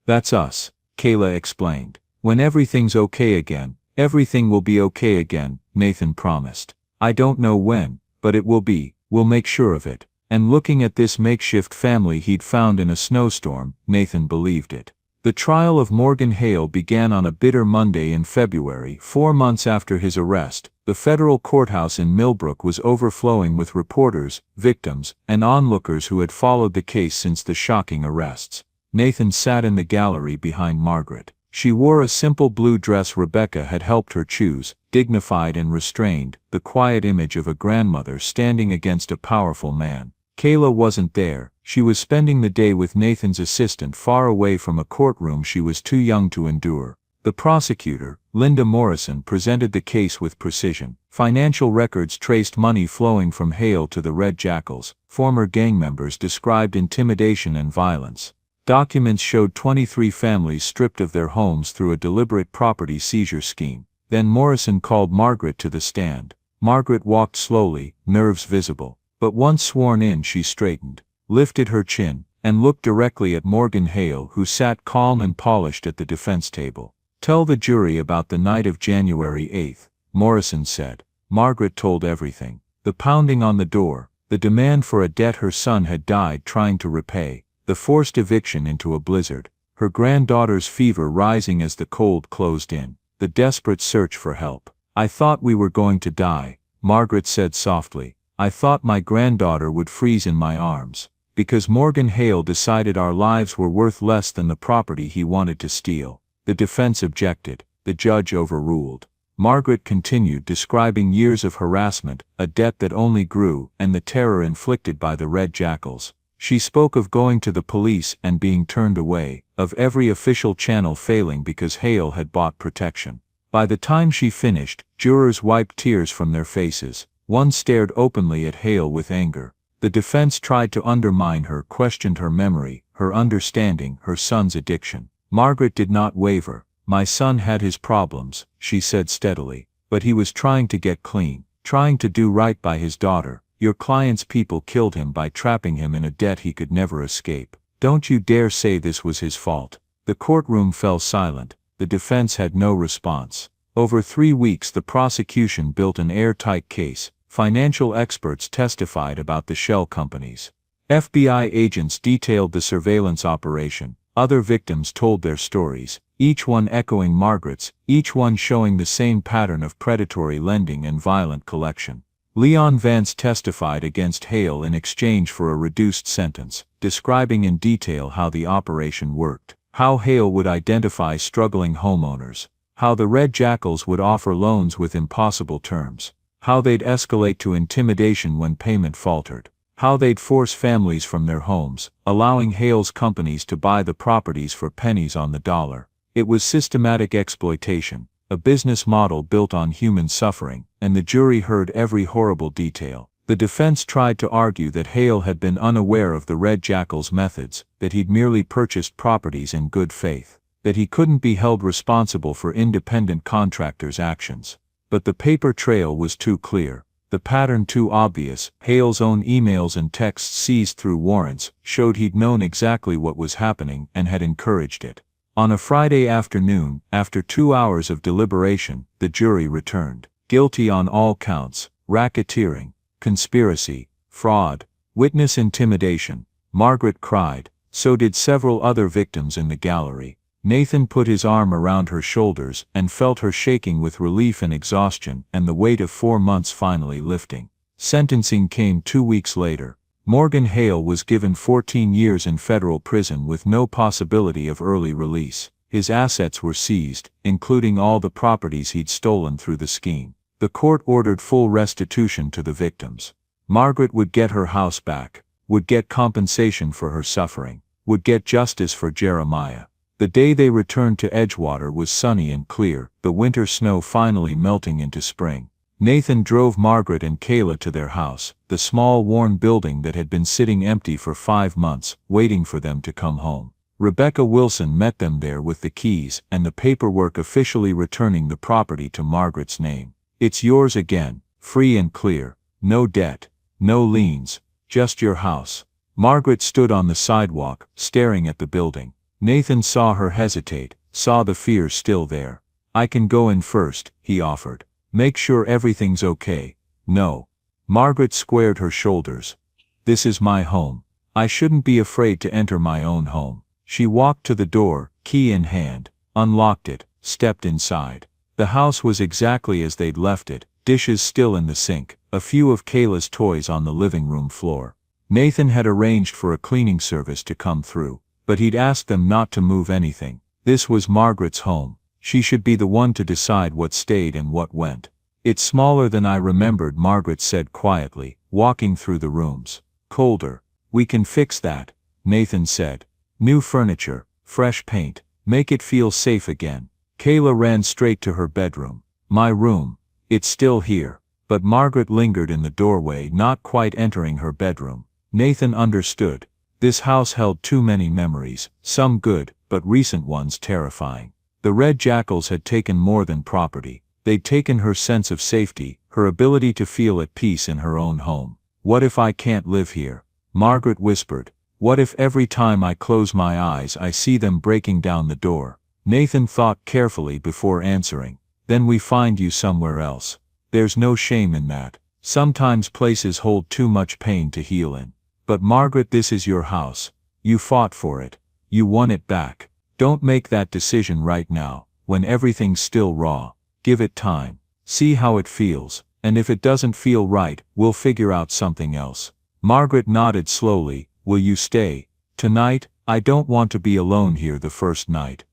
That's us, Kayla explained. When everything's okay again, everything will be okay again, Nathan promised. I don't know when, but it will be. We'll make sure of it. And looking at this makeshift family he'd found in a snowstorm, Nathan believed it. The trial of Morgan Hale began on a bitter Monday in February, 4 months after his arrest. The federal courthouse in Millbrook was overflowing with reporters, victims, and onlookers who had followed the case since the shocking arrests. Nathan sat in the gallery behind Margaret. She wore a simple blue dress Rebecca had helped her choose, dignified and restrained, the quiet image of a grandmother standing against a powerful man. Kayla wasn't there. She was spending the day with Nathan's assistant far away from a courtroom she was too young to endure. The prosecutor, Linda Morrison, presented the case with precision. Financial records traced money flowing from Hale to the Red Jackals. Former gang members described intimidation and violence. Documents showed 23 families stripped of their homes through a deliberate property seizure scheme. Then Morrison called Margaret to the stand. Margaret walked slowly, nerves visible. But once sworn in she straightened, lifted her chin, and looked directly at Morgan Hale, who sat calm and polished at the defense table. Tell the jury about the night of January 8th, Morrison said. Margaret told everything. The pounding on the door, the demand for a debt her son had died trying to repay, the forced eviction into a blizzard, her granddaughter's fever rising as the cold closed in, the desperate search for help. I thought we were going to die, Margaret said softly. I thought my granddaughter would freeze in my arms. Because Morgan Hale decided our lives were worth less than the property he wanted to steal. The defense objected. The judge overruled. Margaret continued describing years of harassment, a debt that only grew, and the terror inflicted by the Red Jackals. She spoke of going to the police and being turned away, of every official channel failing because Hale had bought protection. By the time she finished, jurors wiped tears from their faces. One stared openly at Hale with anger. The defense tried to undermine her, questioned her memory, her understanding, her son's addiction. Margaret did not waver. My son had his problems, she said steadily, but he was trying to get clean, trying to do right by his daughter. Your client's people killed him by trapping him in a debt he could never escape. Don't you dare say this was his fault. The courtroom fell silent. The defense had no response. Over 3 weeks the prosecution built an airtight case. Financial experts testified about the shell companies. FBI agents detailed the surveillance operation. Other victims told their stories, each one echoing Margaret's, each one showing the same pattern of predatory lending and violent collection. Leon Vance testified against Hale in exchange for a reduced sentence, describing in detail how the operation worked, how Hale would identify struggling homeowners, how the Red Jackals would offer loans with impossible terms, how they'd escalate to intimidation when payment faltered, how they'd force families from their homes, allowing Hale's companies to buy the properties for pennies on the dollar. It was systematic exploitation, a business model built on human suffering, and the jury heard every horrible detail. The defense tried to argue that Hale had been unaware of the Red Jackals' methods, that he'd merely purchased properties in good faith, that he couldn't be held responsible for independent contractors' actions. But the paper trail was too clear, the pattern too obvious. Hale's own emails and texts seized through warrants showed he'd known exactly what was happening and had encouraged it. On a Friday afternoon, after 2 hours of deliberation, the jury returned. Guilty on all counts: racketeering, conspiracy, fraud, witness intimidation. Margaret cried, So did several other victims in the gallery. Nathan put his arm around her shoulders and felt her shaking with relief and exhaustion, and the weight of 4 months finally lifting. Sentencing came 2 weeks later. Morgan Hale was given 14 years in federal prison with no possibility of early release. His assets were seized, including all the properties he'd stolen through the scheme. The court ordered full restitution to the victims. Margaret would get her house back, would get compensation for her suffering, would get justice for Jeremiah. The day they returned to Edgewater was sunny and clear, the winter snow finally melting into spring. Nathan drove Margaret and Kayla to their house, the small worn building that had been sitting empty for 5 months, waiting for them to come home. Rebecca Wilson met them there with the keys and the paperwork officially returning the property to Margaret's name. "It's yours again, free and clear, no debt, no liens, just your house." Margaret stood on the sidewalk, staring at the building. Nathan saw her hesitate, saw the fear still there. "I can go in first," he offered. "Make sure everything's okay." "No." Margaret squared her shoulders. "This is my home. I shouldn't be afraid to enter my own home." She walked to the door, key in hand, unlocked it, stepped inside. The house was exactly as they'd left it, dishes still in the sink, a few of Kayla's toys on the living room floor. Nathan had arranged for a cleaning service to come through, but he'd asked them not to move anything. This was Margaret's home. She should be the one to decide what stayed and what went. "It's smaller than I remembered," Margaret said quietly, walking through the rooms. "Colder. We can fix that," Nathan said. "New furniture, fresh paint, make it feel safe again." Kayla ran straight to her bedroom. "My room. It's still here." But Margaret lingered in the doorway, not quite entering her bedroom. Nathan understood. This house held too many memories, some good, but recent ones terrifying. The Red Jackals had taken more than property. They'd taken her sense of safety, her ability to feel at peace in her own home. "What if I can't live here?" Margaret whispered. "What if every time I close my eyes I see them breaking down the door?" Nathan thought carefully before answering. "Then we find you somewhere else. There's no shame in that. Sometimes places hold too much pain to heal in. But Margaret, this is your house. You fought for it. You won it back. Don't make that decision right now, when everything's still raw. Give it time. See how it feels, and if it doesn't feel right, we'll figure out something else." Margaret nodded slowly. "Will you stay tonight? I don't want to be alone here the first night."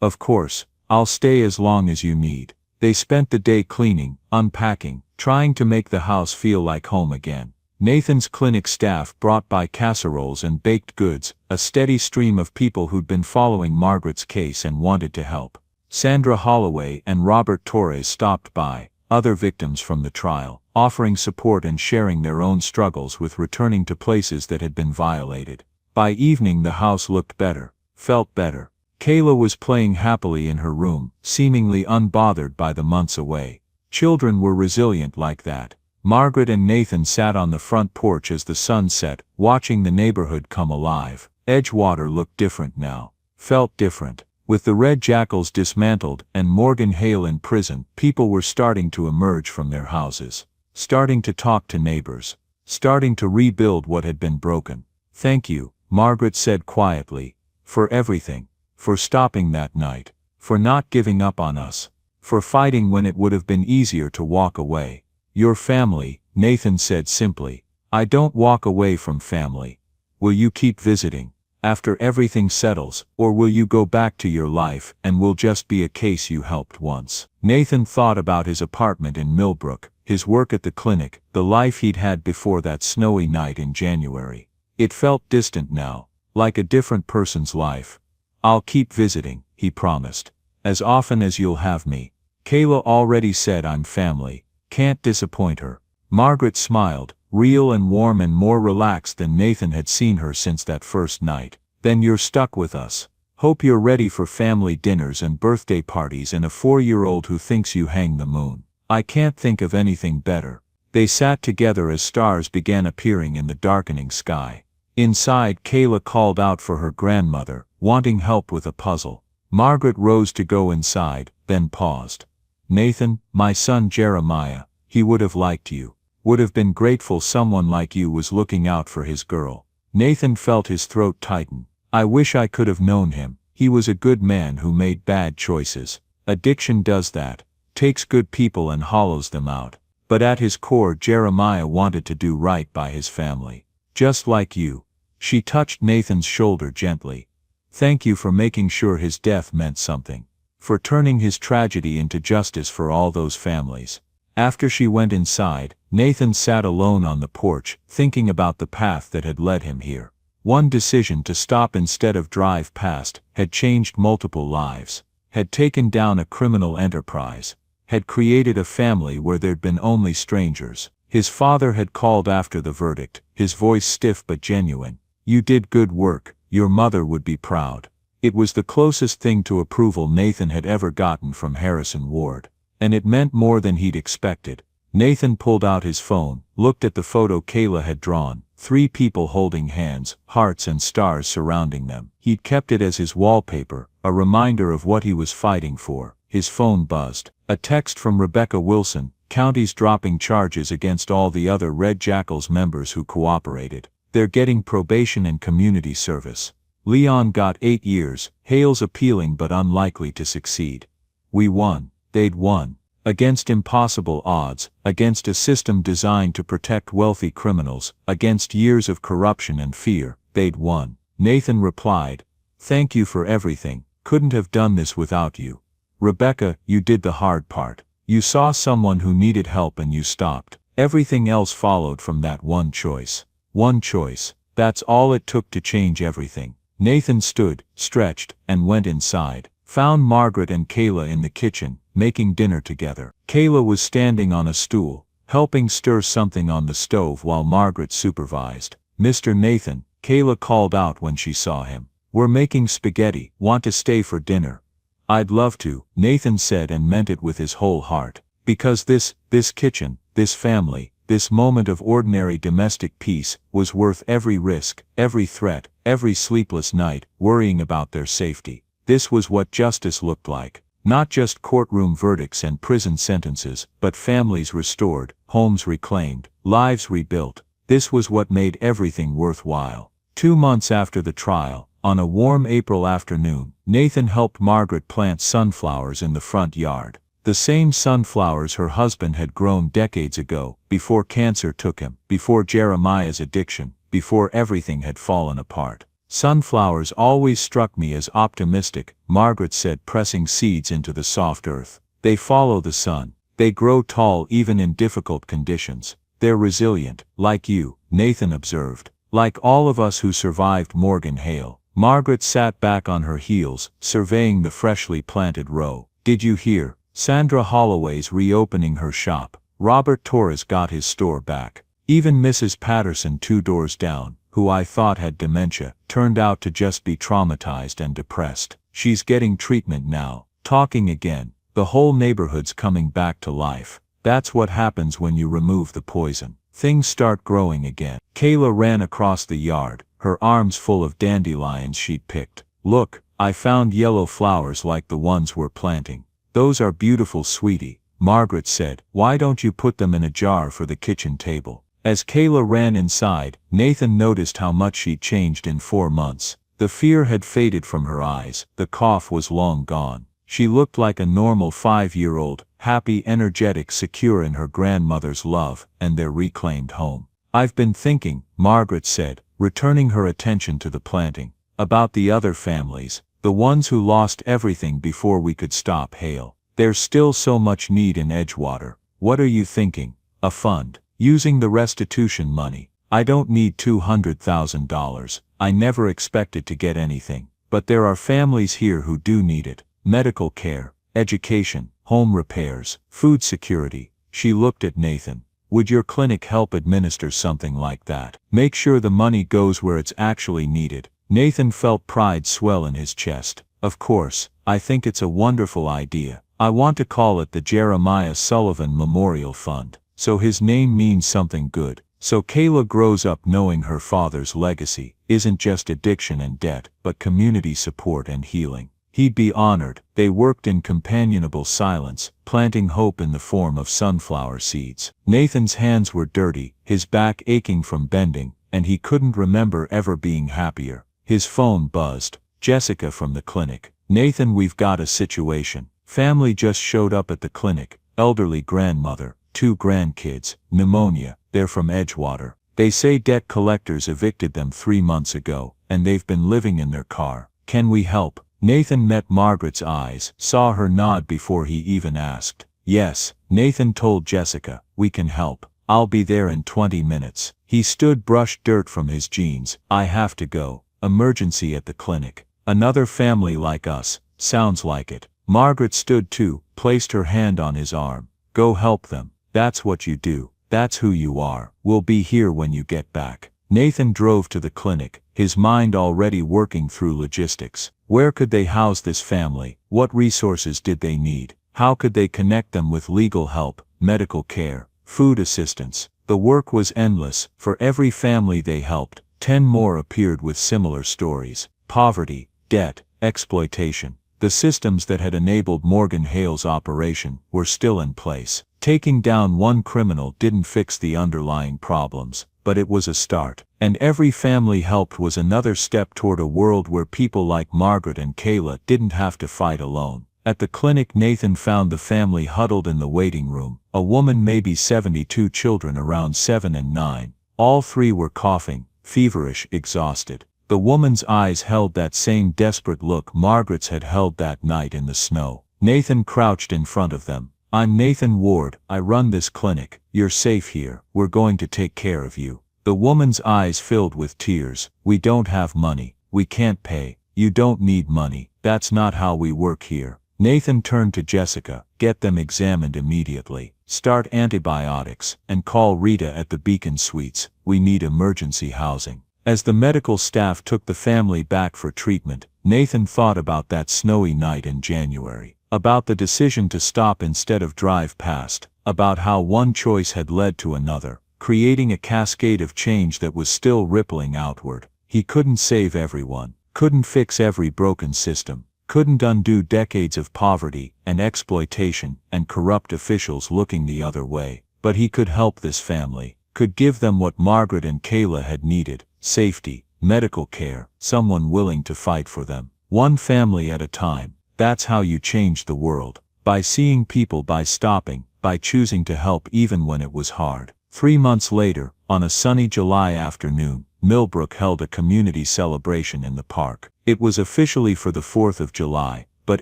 "Of course, I'll stay as long as you need." They spent the day cleaning, unpacking, trying to make the house feel like home again. Nathan's clinic staff brought by casseroles and baked goods, a steady stream of people who'd been following Margaret's case and wanted to help. Sandra Holloway and Robert Torres stopped by, other victims from the trial, offering support and sharing their own struggles with returning to places that had been violated. By evening the house looked better, felt better. Kayla was playing happily in her room, seemingly unbothered by the months away. Children were resilient like that. Margaret and Nathan sat on the front porch as the sun set, watching the neighborhood come alive. Edgewater looked different now, felt different. With the Red Jackals dismantled and Morgan Hale in prison, people were starting to emerge from their houses, starting to talk to neighbors, starting to rebuild what had been broken. "Thank you," Margaret said quietly, "for everything, for stopping that night, for not giving up on us, for fighting when it would have been easier to walk away." "Your family," Nathan said simply. "I don't walk away from family." "Will you keep visiting after everything settles, or will you go back to your life and will just be a case you helped once?" Nathan thought about his apartment in Millbrook, his work at the clinic, the life he'd had before that snowy night in January. It felt distant now, like a different person's life. "I'll keep visiting," he promised. "As often as you'll have me." Kayla already said I'm family. Can't disappoint her. Margaret smiled, real and warm and more relaxed than Nathan had seen her since that first night. "Then you're stuck with us. Hope you're ready for family dinners and birthday parties and a 4-year-old who thinks you hang the moon." "I can't think of anything better." They sat together as stars began appearing in the darkening sky. Inside, Kayla called out for her grandmother, wanting help with a puzzle. Margaret rose to go inside, then paused. "Nathan, my son Jeremiah, he would have liked you. Would have been grateful someone like you was looking out for his girl." Nathan felt his throat tighten. I wish I could have known him. He was a good man who made bad choices. Addiction does that, takes good people and hollows them out. But at his core, Jeremiah wanted to do right by his family. Just like you. She touched Nathan's shoulder gently. Thank you for making sure his death meant something. For turning his tragedy into justice for all those families. After she went inside, Nathan sat alone on the porch, thinking about the path that had led him here. One decision to stop instead of drive past had changed multiple lives, had taken down a criminal enterprise, had created a family where there'd been only strangers. His father had called after the verdict, his voice stiff but genuine. You did good work, your mother would be proud. It was the closest thing to approval Nathan had ever gotten from Harrison Ward. And it meant more than he'd expected. Nathan pulled out his phone, looked at the photo Kayla had drawn, 3 people holding hands, hearts and stars surrounding them. He'd kept it as his wallpaper, a reminder of what he was fighting for. His phone buzzed. A text from Rebecca Wilson, counties dropping charges against all the other Red Jackals members who cooperated. They're getting probation and community service. Leon got 8 years, Hale's appealing but unlikely to succeed. We won. They'd won. Against impossible odds, against a system designed to protect wealthy criminals, against years of corruption and fear, they'd won. Nathan replied, thank you for everything, couldn't have done this without you. Rebecca, you did the hard part. You saw someone who needed help and you stopped. Everything else followed from that one choice. One choice. That's all it took to change everything. Nathan stood, stretched, and went inside. Found Margaret and Kayla in the kitchen, making dinner together. Kayla was standing on a stool, helping stir something on the stove while Margaret supervised. Mr. Nathan, Kayla called out when she saw him. We're making spaghetti. Want to stay for dinner? I'd love to, Nathan said and meant it with his whole heart. Because this kitchen, this family, this moment of ordinary domestic peace, was worth every risk, every threat, every sleepless night, worrying about their safety. This was what justice looked like. Not just courtroom verdicts and prison sentences, but families restored, homes reclaimed, lives rebuilt. This was what made everything worthwhile. 2 months after the trial, on a warm April afternoon, Nathan helped Margaret plant sunflowers in the front yard. The same sunflowers her husband had grown decades ago, before cancer took him, before Jeremiah's addiction, before everything had fallen apart. Sunflowers always struck me as optimistic, Margaret said, pressing seeds into the soft earth. They follow the sun. They grow tall even in difficult conditions. They're resilient, like you, Nathan observed. Like all of us who survived Morgan Hale. Margaret sat back on her heels, surveying the freshly planted row. Did you hear? Sandra Holloway's reopening her shop. Robert Torres got his store back. Even Mrs. Patterson 2 doors down, who I thought had dementia, turned out to just be traumatized and depressed. She's getting treatment now, talking again. The whole neighborhood's coming back to life. That's what happens when you remove the poison. Things start growing again. Kayla ran across the yard, her arms full of dandelions she'd picked. Look, I found yellow flowers like the ones we're planting. Those are beautiful, sweetie, Margaret said. Why don't you put them in a jar for the kitchen table? As Kayla ran inside, Nathan noticed how much she'd changed in 4 months. The fear had faded from her eyes, the cough was long gone. She looked like a normal 5-year-old, happy, energetic, secure in her grandmother's love and their reclaimed home. I've been thinking, Margaret said, returning her attention to the planting, about the other families, the ones who lost everything before we could stop Hale. There's still so much need in Edgewater. What are you thinking? A fund. Using the restitution money. I don't need $200,000. I never expected to get anything. But there are families here who do need it. Medical care, education, home repairs, food security. She looked at Nathan. Would your clinic help administer something like that? Make sure the money goes where it's actually needed. Nathan felt pride swell in his chest. Of course, I think it's a wonderful idea. I want to call it the Jeremiah Sullivan Memorial Fund. So his name means something good. So Kayla grows up knowing her father's legacy isn't just addiction and debt, but community support and healing. He'd be honored. They worked in companionable silence, planting hope in the form of sunflower seeds. Nathan's hands were dirty, his back aching from bending, and he couldn't remember ever being happier. His phone buzzed. Jessica from the clinic. Nathan, we've got a situation. Family just showed up at the clinic. Elderly grandmother, 2 grandkids, pneumonia, they're from Edgewater. They say debt collectors evicted them 3 months ago, and they've been living in their car. Can we help? Nathan met Margaret's eyes, saw her nod before he even asked. Yes, Nathan told Jessica, we can help. I'll be there in 20 minutes. He stood, brushed dirt from his jeans. I have to go. Emergency at the clinic. Another family like us. Sounds like it. Margaret stood too, placed her hand on his arm. Go help them. That's what you do. That's who you are. We'll be here when you get back. Nathan drove to the clinic, his mind already working through logistics. Where could they house this family? What resources did they need? How could they connect them with legal help, medical care, food assistance? The work was endless. For every family they helped, 10 more appeared with similar stories. Poverty, debt, exploitation. The systems that had enabled Morgan Hale's operation were still in place. Taking down one criminal didn't fix the underlying problems, but it was a start. And every family helped was another step toward a world where people like Margaret and Kayla didn't have to fight alone. At the clinic, Nathan found the family huddled in the waiting room. A woman, maybe 72 children around 7 and 9. All 3 were coughing, feverish, exhausted. The woman's eyes held that same desperate look Margaret's had held that night in the snow. Nathan crouched in front of them. I'm Nathan Ward, I run this clinic. You're safe here. We're going to take care of you. The woman's eyes filled with tears. We don't have money. We can't pay. You don't need money. That's not how we work here. Nathan turned to Jessica. Get them examined immediately. Start antibiotics, and call Rita at the Beacon Suites. We need emergency housing. As the medical staff took the family back for treatment, Nathan thought about that snowy night in January. About the decision to stop instead of drive past. About how one choice had led to another, creating a cascade of change that was still rippling outward. He couldn't save everyone, couldn't fix every broken system, couldn't undo decades of poverty and exploitation and corrupt officials looking the other way. But he could help this family, could give them what Margaret and Kayla had needed. Safety, medical care, someone willing to fight for them. One family at a time. That's how you change the world. By seeing people, by stopping, by choosing to help even when it was hard. 3 months later, on a sunny July afternoon, Millbrook held a community celebration in the park. It was officially for the 4th of July, but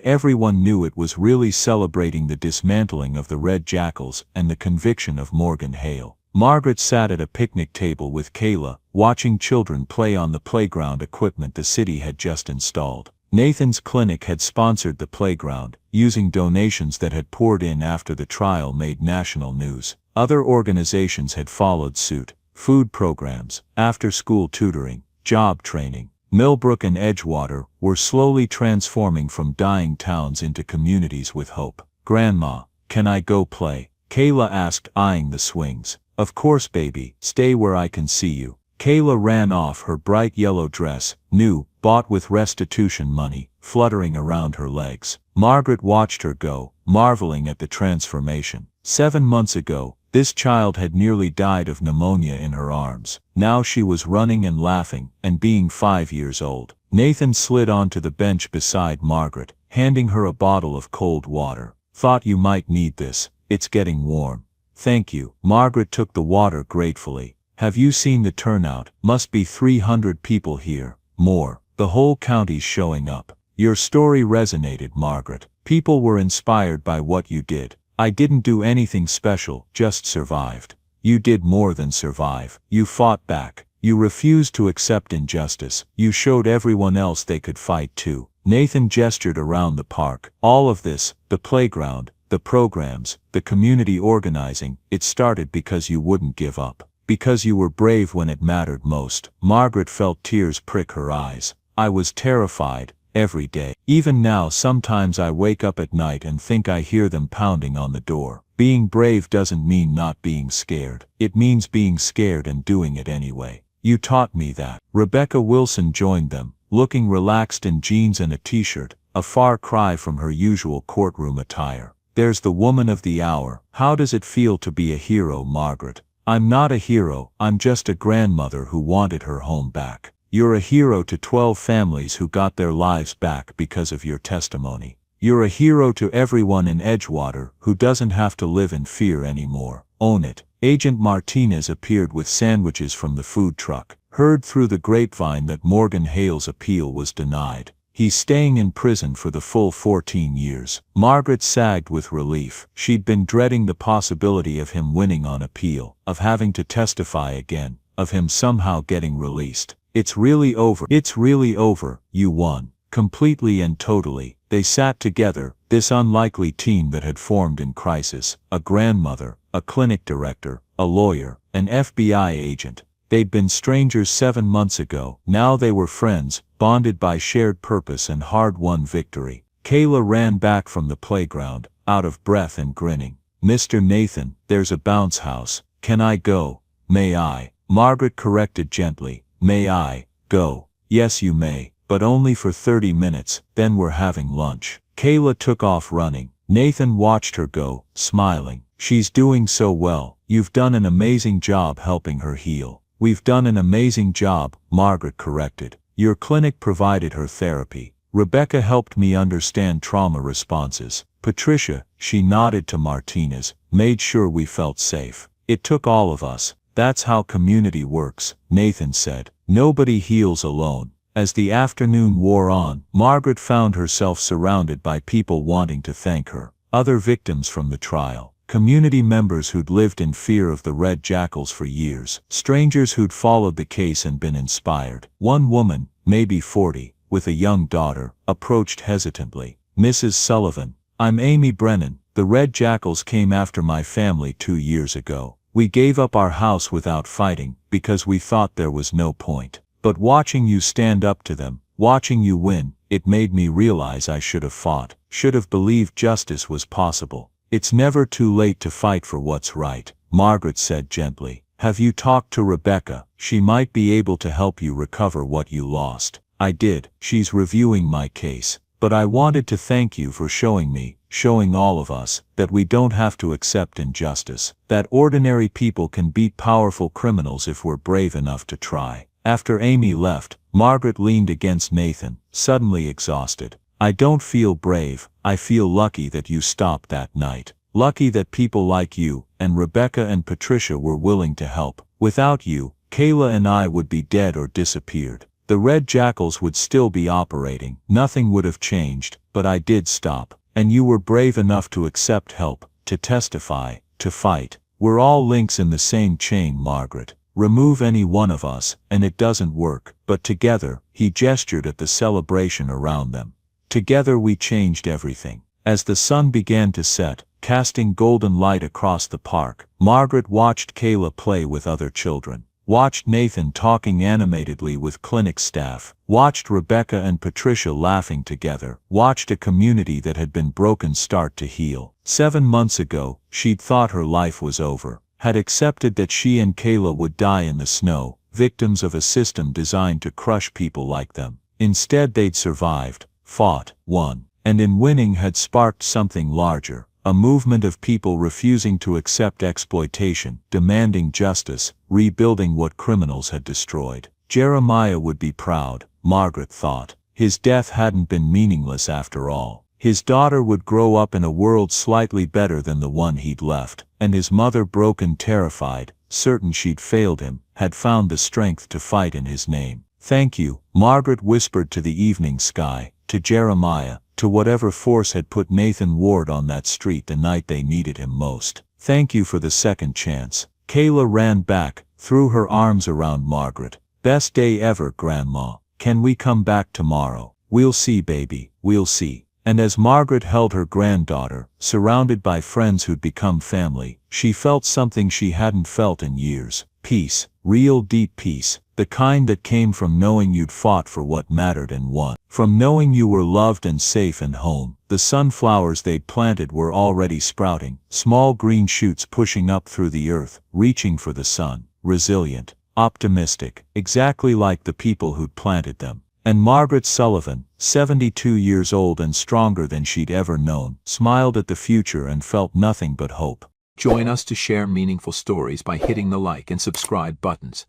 everyone knew it was really celebrating the dismantling of the Red Jackals and the conviction of Morgan Hale. Margaret sat at a picnic table with Kayla, watching children play on the playground equipment the city had just installed. Nathan's clinic had sponsored the playground, using donations that had poured in after the trial made national news. Other organizations had followed suit. Food programs, after-school tutoring, job training. Millbrook and Edgewater were slowly transforming from dying towns into communities with hope. Grandma, can I go play? Kayla asked, eyeing the swings. Of course, baby, stay where I can see you. Kayla ran off, her bright yellow dress, new, bought with restitution money, fluttering around her legs. Margaret watched her go, marveling at the transformation. 7 months ago, this child had nearly died of pneumonia in her arms. Now she was running and laughing, and being 5 years old. Nathan slid onto the bench beside Margaret, handing her a bottle of cold water. Thought you might need this. It's getting warm. Thank you. Margaret took the water gratefully. Have you seen the turnout? Must be 300 people here. More. The whole county's showing up. Your story resonated, Margaret. People were inspired by what you did. I didn't do anything special, just survived. You did more than survive. You fought back. You refused to accept injustice. You showed everyone else they could fight too. Nathan gestured around the park. All of this, the playground, the programs, the community organizing, it started because you wouldn't give up. Because you were brave when it mattered most. Margaret felt tears prick her eyes. I was terrified, every day. Even now sometimes I wake up at night and think I hear them pounding on the door. Being brave doesn't mean not being scared. It means being scared and doing it anyway. You taught me that. Rebecca Wilson joined them, looking relaxed in jeans and a t-shirt, a far cry from her usual courtroom attire. There's the woman of the hour. How does it feel to be a hero, Margaret? I'm not a hero, I'm just a grandmother who wanted her home back. You're a hero to 12 families who got their lives back because of your testimony. You're a hero to everyone in Edgewater who doesn't have to live in fear anymore. Own it. Agent Martinez appeared with sandwiches from the food truck. Heard through the grapevine that Morgan Hale's appeal was denied. He's staying in prison for the full 14 years. Margaret sagged with relief. She'd been dreading the possibility of him winning on appeal, of having to testify again, of him somehow getting released. It's really over. It's really over. You won. Completely and totally. They sat together, this unlikely team that had formed in crisis, a grandmother, a clinic director, a lawyer, an FBI agent. They'd been strangers 7 months ago. Now they were friends, bonded by shared purpose and hard-won victory. Kayla ran back from the playground, out of breath and grinning. Mr. Nathan, there's a bounce house. Can I go? May I? Margaret corrected gently. May I go? Yes, you may, but only for 30 minutes, then we're having lunch. Kayla took off running. Nathan watched her go, smiling. She's doing so well. You've done an amazing job helping her heal. We've done an amazing job, Margaret corrected. Your clinic provided her therapy. Rebecca helped me understand trauma responses. Patricia, she nodded to Martinez, made sure we felt safe. It took all of us. That's how community works, Nathan said. Nobody heals alone. As the afternoon wore on, Margaret found herself surrounded by people wanting to thank her. Other victims from the trial. Community members who'd lived in fear of the Red Jackals for years. Strangers who'd followed the case and been inspired. One woman, maybe 40, with a young daughter, approached hesitantly. Mrs. Sullivan, I'm Amy Brennan. The Red Jackals came after my family 2 years ago. We gave up our house without fighting, because we thought there was no point. But watching you stand up to them, watching you win, it made me realize I should have fought, should have believed justice was possible. It's never too late to fight for what's right, Margaret said gently. Have you talked to Rebecca? She might be able to help you recover what you lost. I did. She's reviewing my case. But I wanted to thank you for showing me, showing all of us, that we don't have to accept injustice, that ordinary people can beat powerful criminals if we're brave enough to try. After Amy left, Margaret leaned against Nathan, suddenly exhausted. I don't feel brave. I feel lucky that you stopped that night. Lucky that people like you, and Rebecca and Patricia were willing to help. Without you, Kayla and I would be dead or disappeared. The Red Jackals would still be operating. Nothing would have changed, but I did stop. And you were brave enough to accept help, to testify, to fight. We're all links in the same chain, Margaret. Remove any one of us, and it doesn't work. But together, he gestured at the celebration around them. Together we changed everything. As the sun began to set, casting golden light across the park, Margaret watched Kayla play with other children. Watched Nathan talking animatedly with clinic staff. Watched Rebecca and Patricia laughing together. Watched a community that had been broken start to heal. 7 months ago, she'd thought her life was over. Had accepted that she and Kayla would die in the snow, victims of a system designed to crush people like them. Instead they'd survived, fought, won, and in winning had sparked something larger. A movement of people refusing to accept exploitation, demanding justice, rebuilding what criminals had destroyed. Jeremiah would be proud, Margaret thought. His death hadn't been meaningless after all. His daughter would grow up in a world slightly better than the one he'd left, and his mother, broken, terrified, certain she'd failed him, had found the strength to fight in his name. Thank you, Margaret whispered to the evening sky, to Jeremiah, to whatever force had put Nathan Ward on that street the night they needed him most. Thank you for the second chance. Kayla ran back, threw her arms around Margaret. Best day ever, Grandma. Can we come back tomorrow? We'll see, baby, we'll see. And as Margaret held her granddaughter, surrounded by friends who'd become family, she felt something she hadn't felt in years. Peace, real deep peace, the kind that came from knowing you'd fought for what mattered and won. From knowing you were loved and safe and home. The sunflowers they'd planted were already sprouting, small green shoots pushing up through the earth, reaching for the sun, resilient, optimistic, exactly like the people who'd planted them. And Margaret Sullivan, 72 years old and stronger than she'd ever known, smiled at the future and felt nothing but hope. Join us to share meaningful stories by hitting the like and subscribe buttons.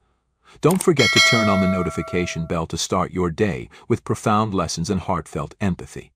Don't forget to turn on the notification bell to start your day with profound lessons and heartfelt empathy.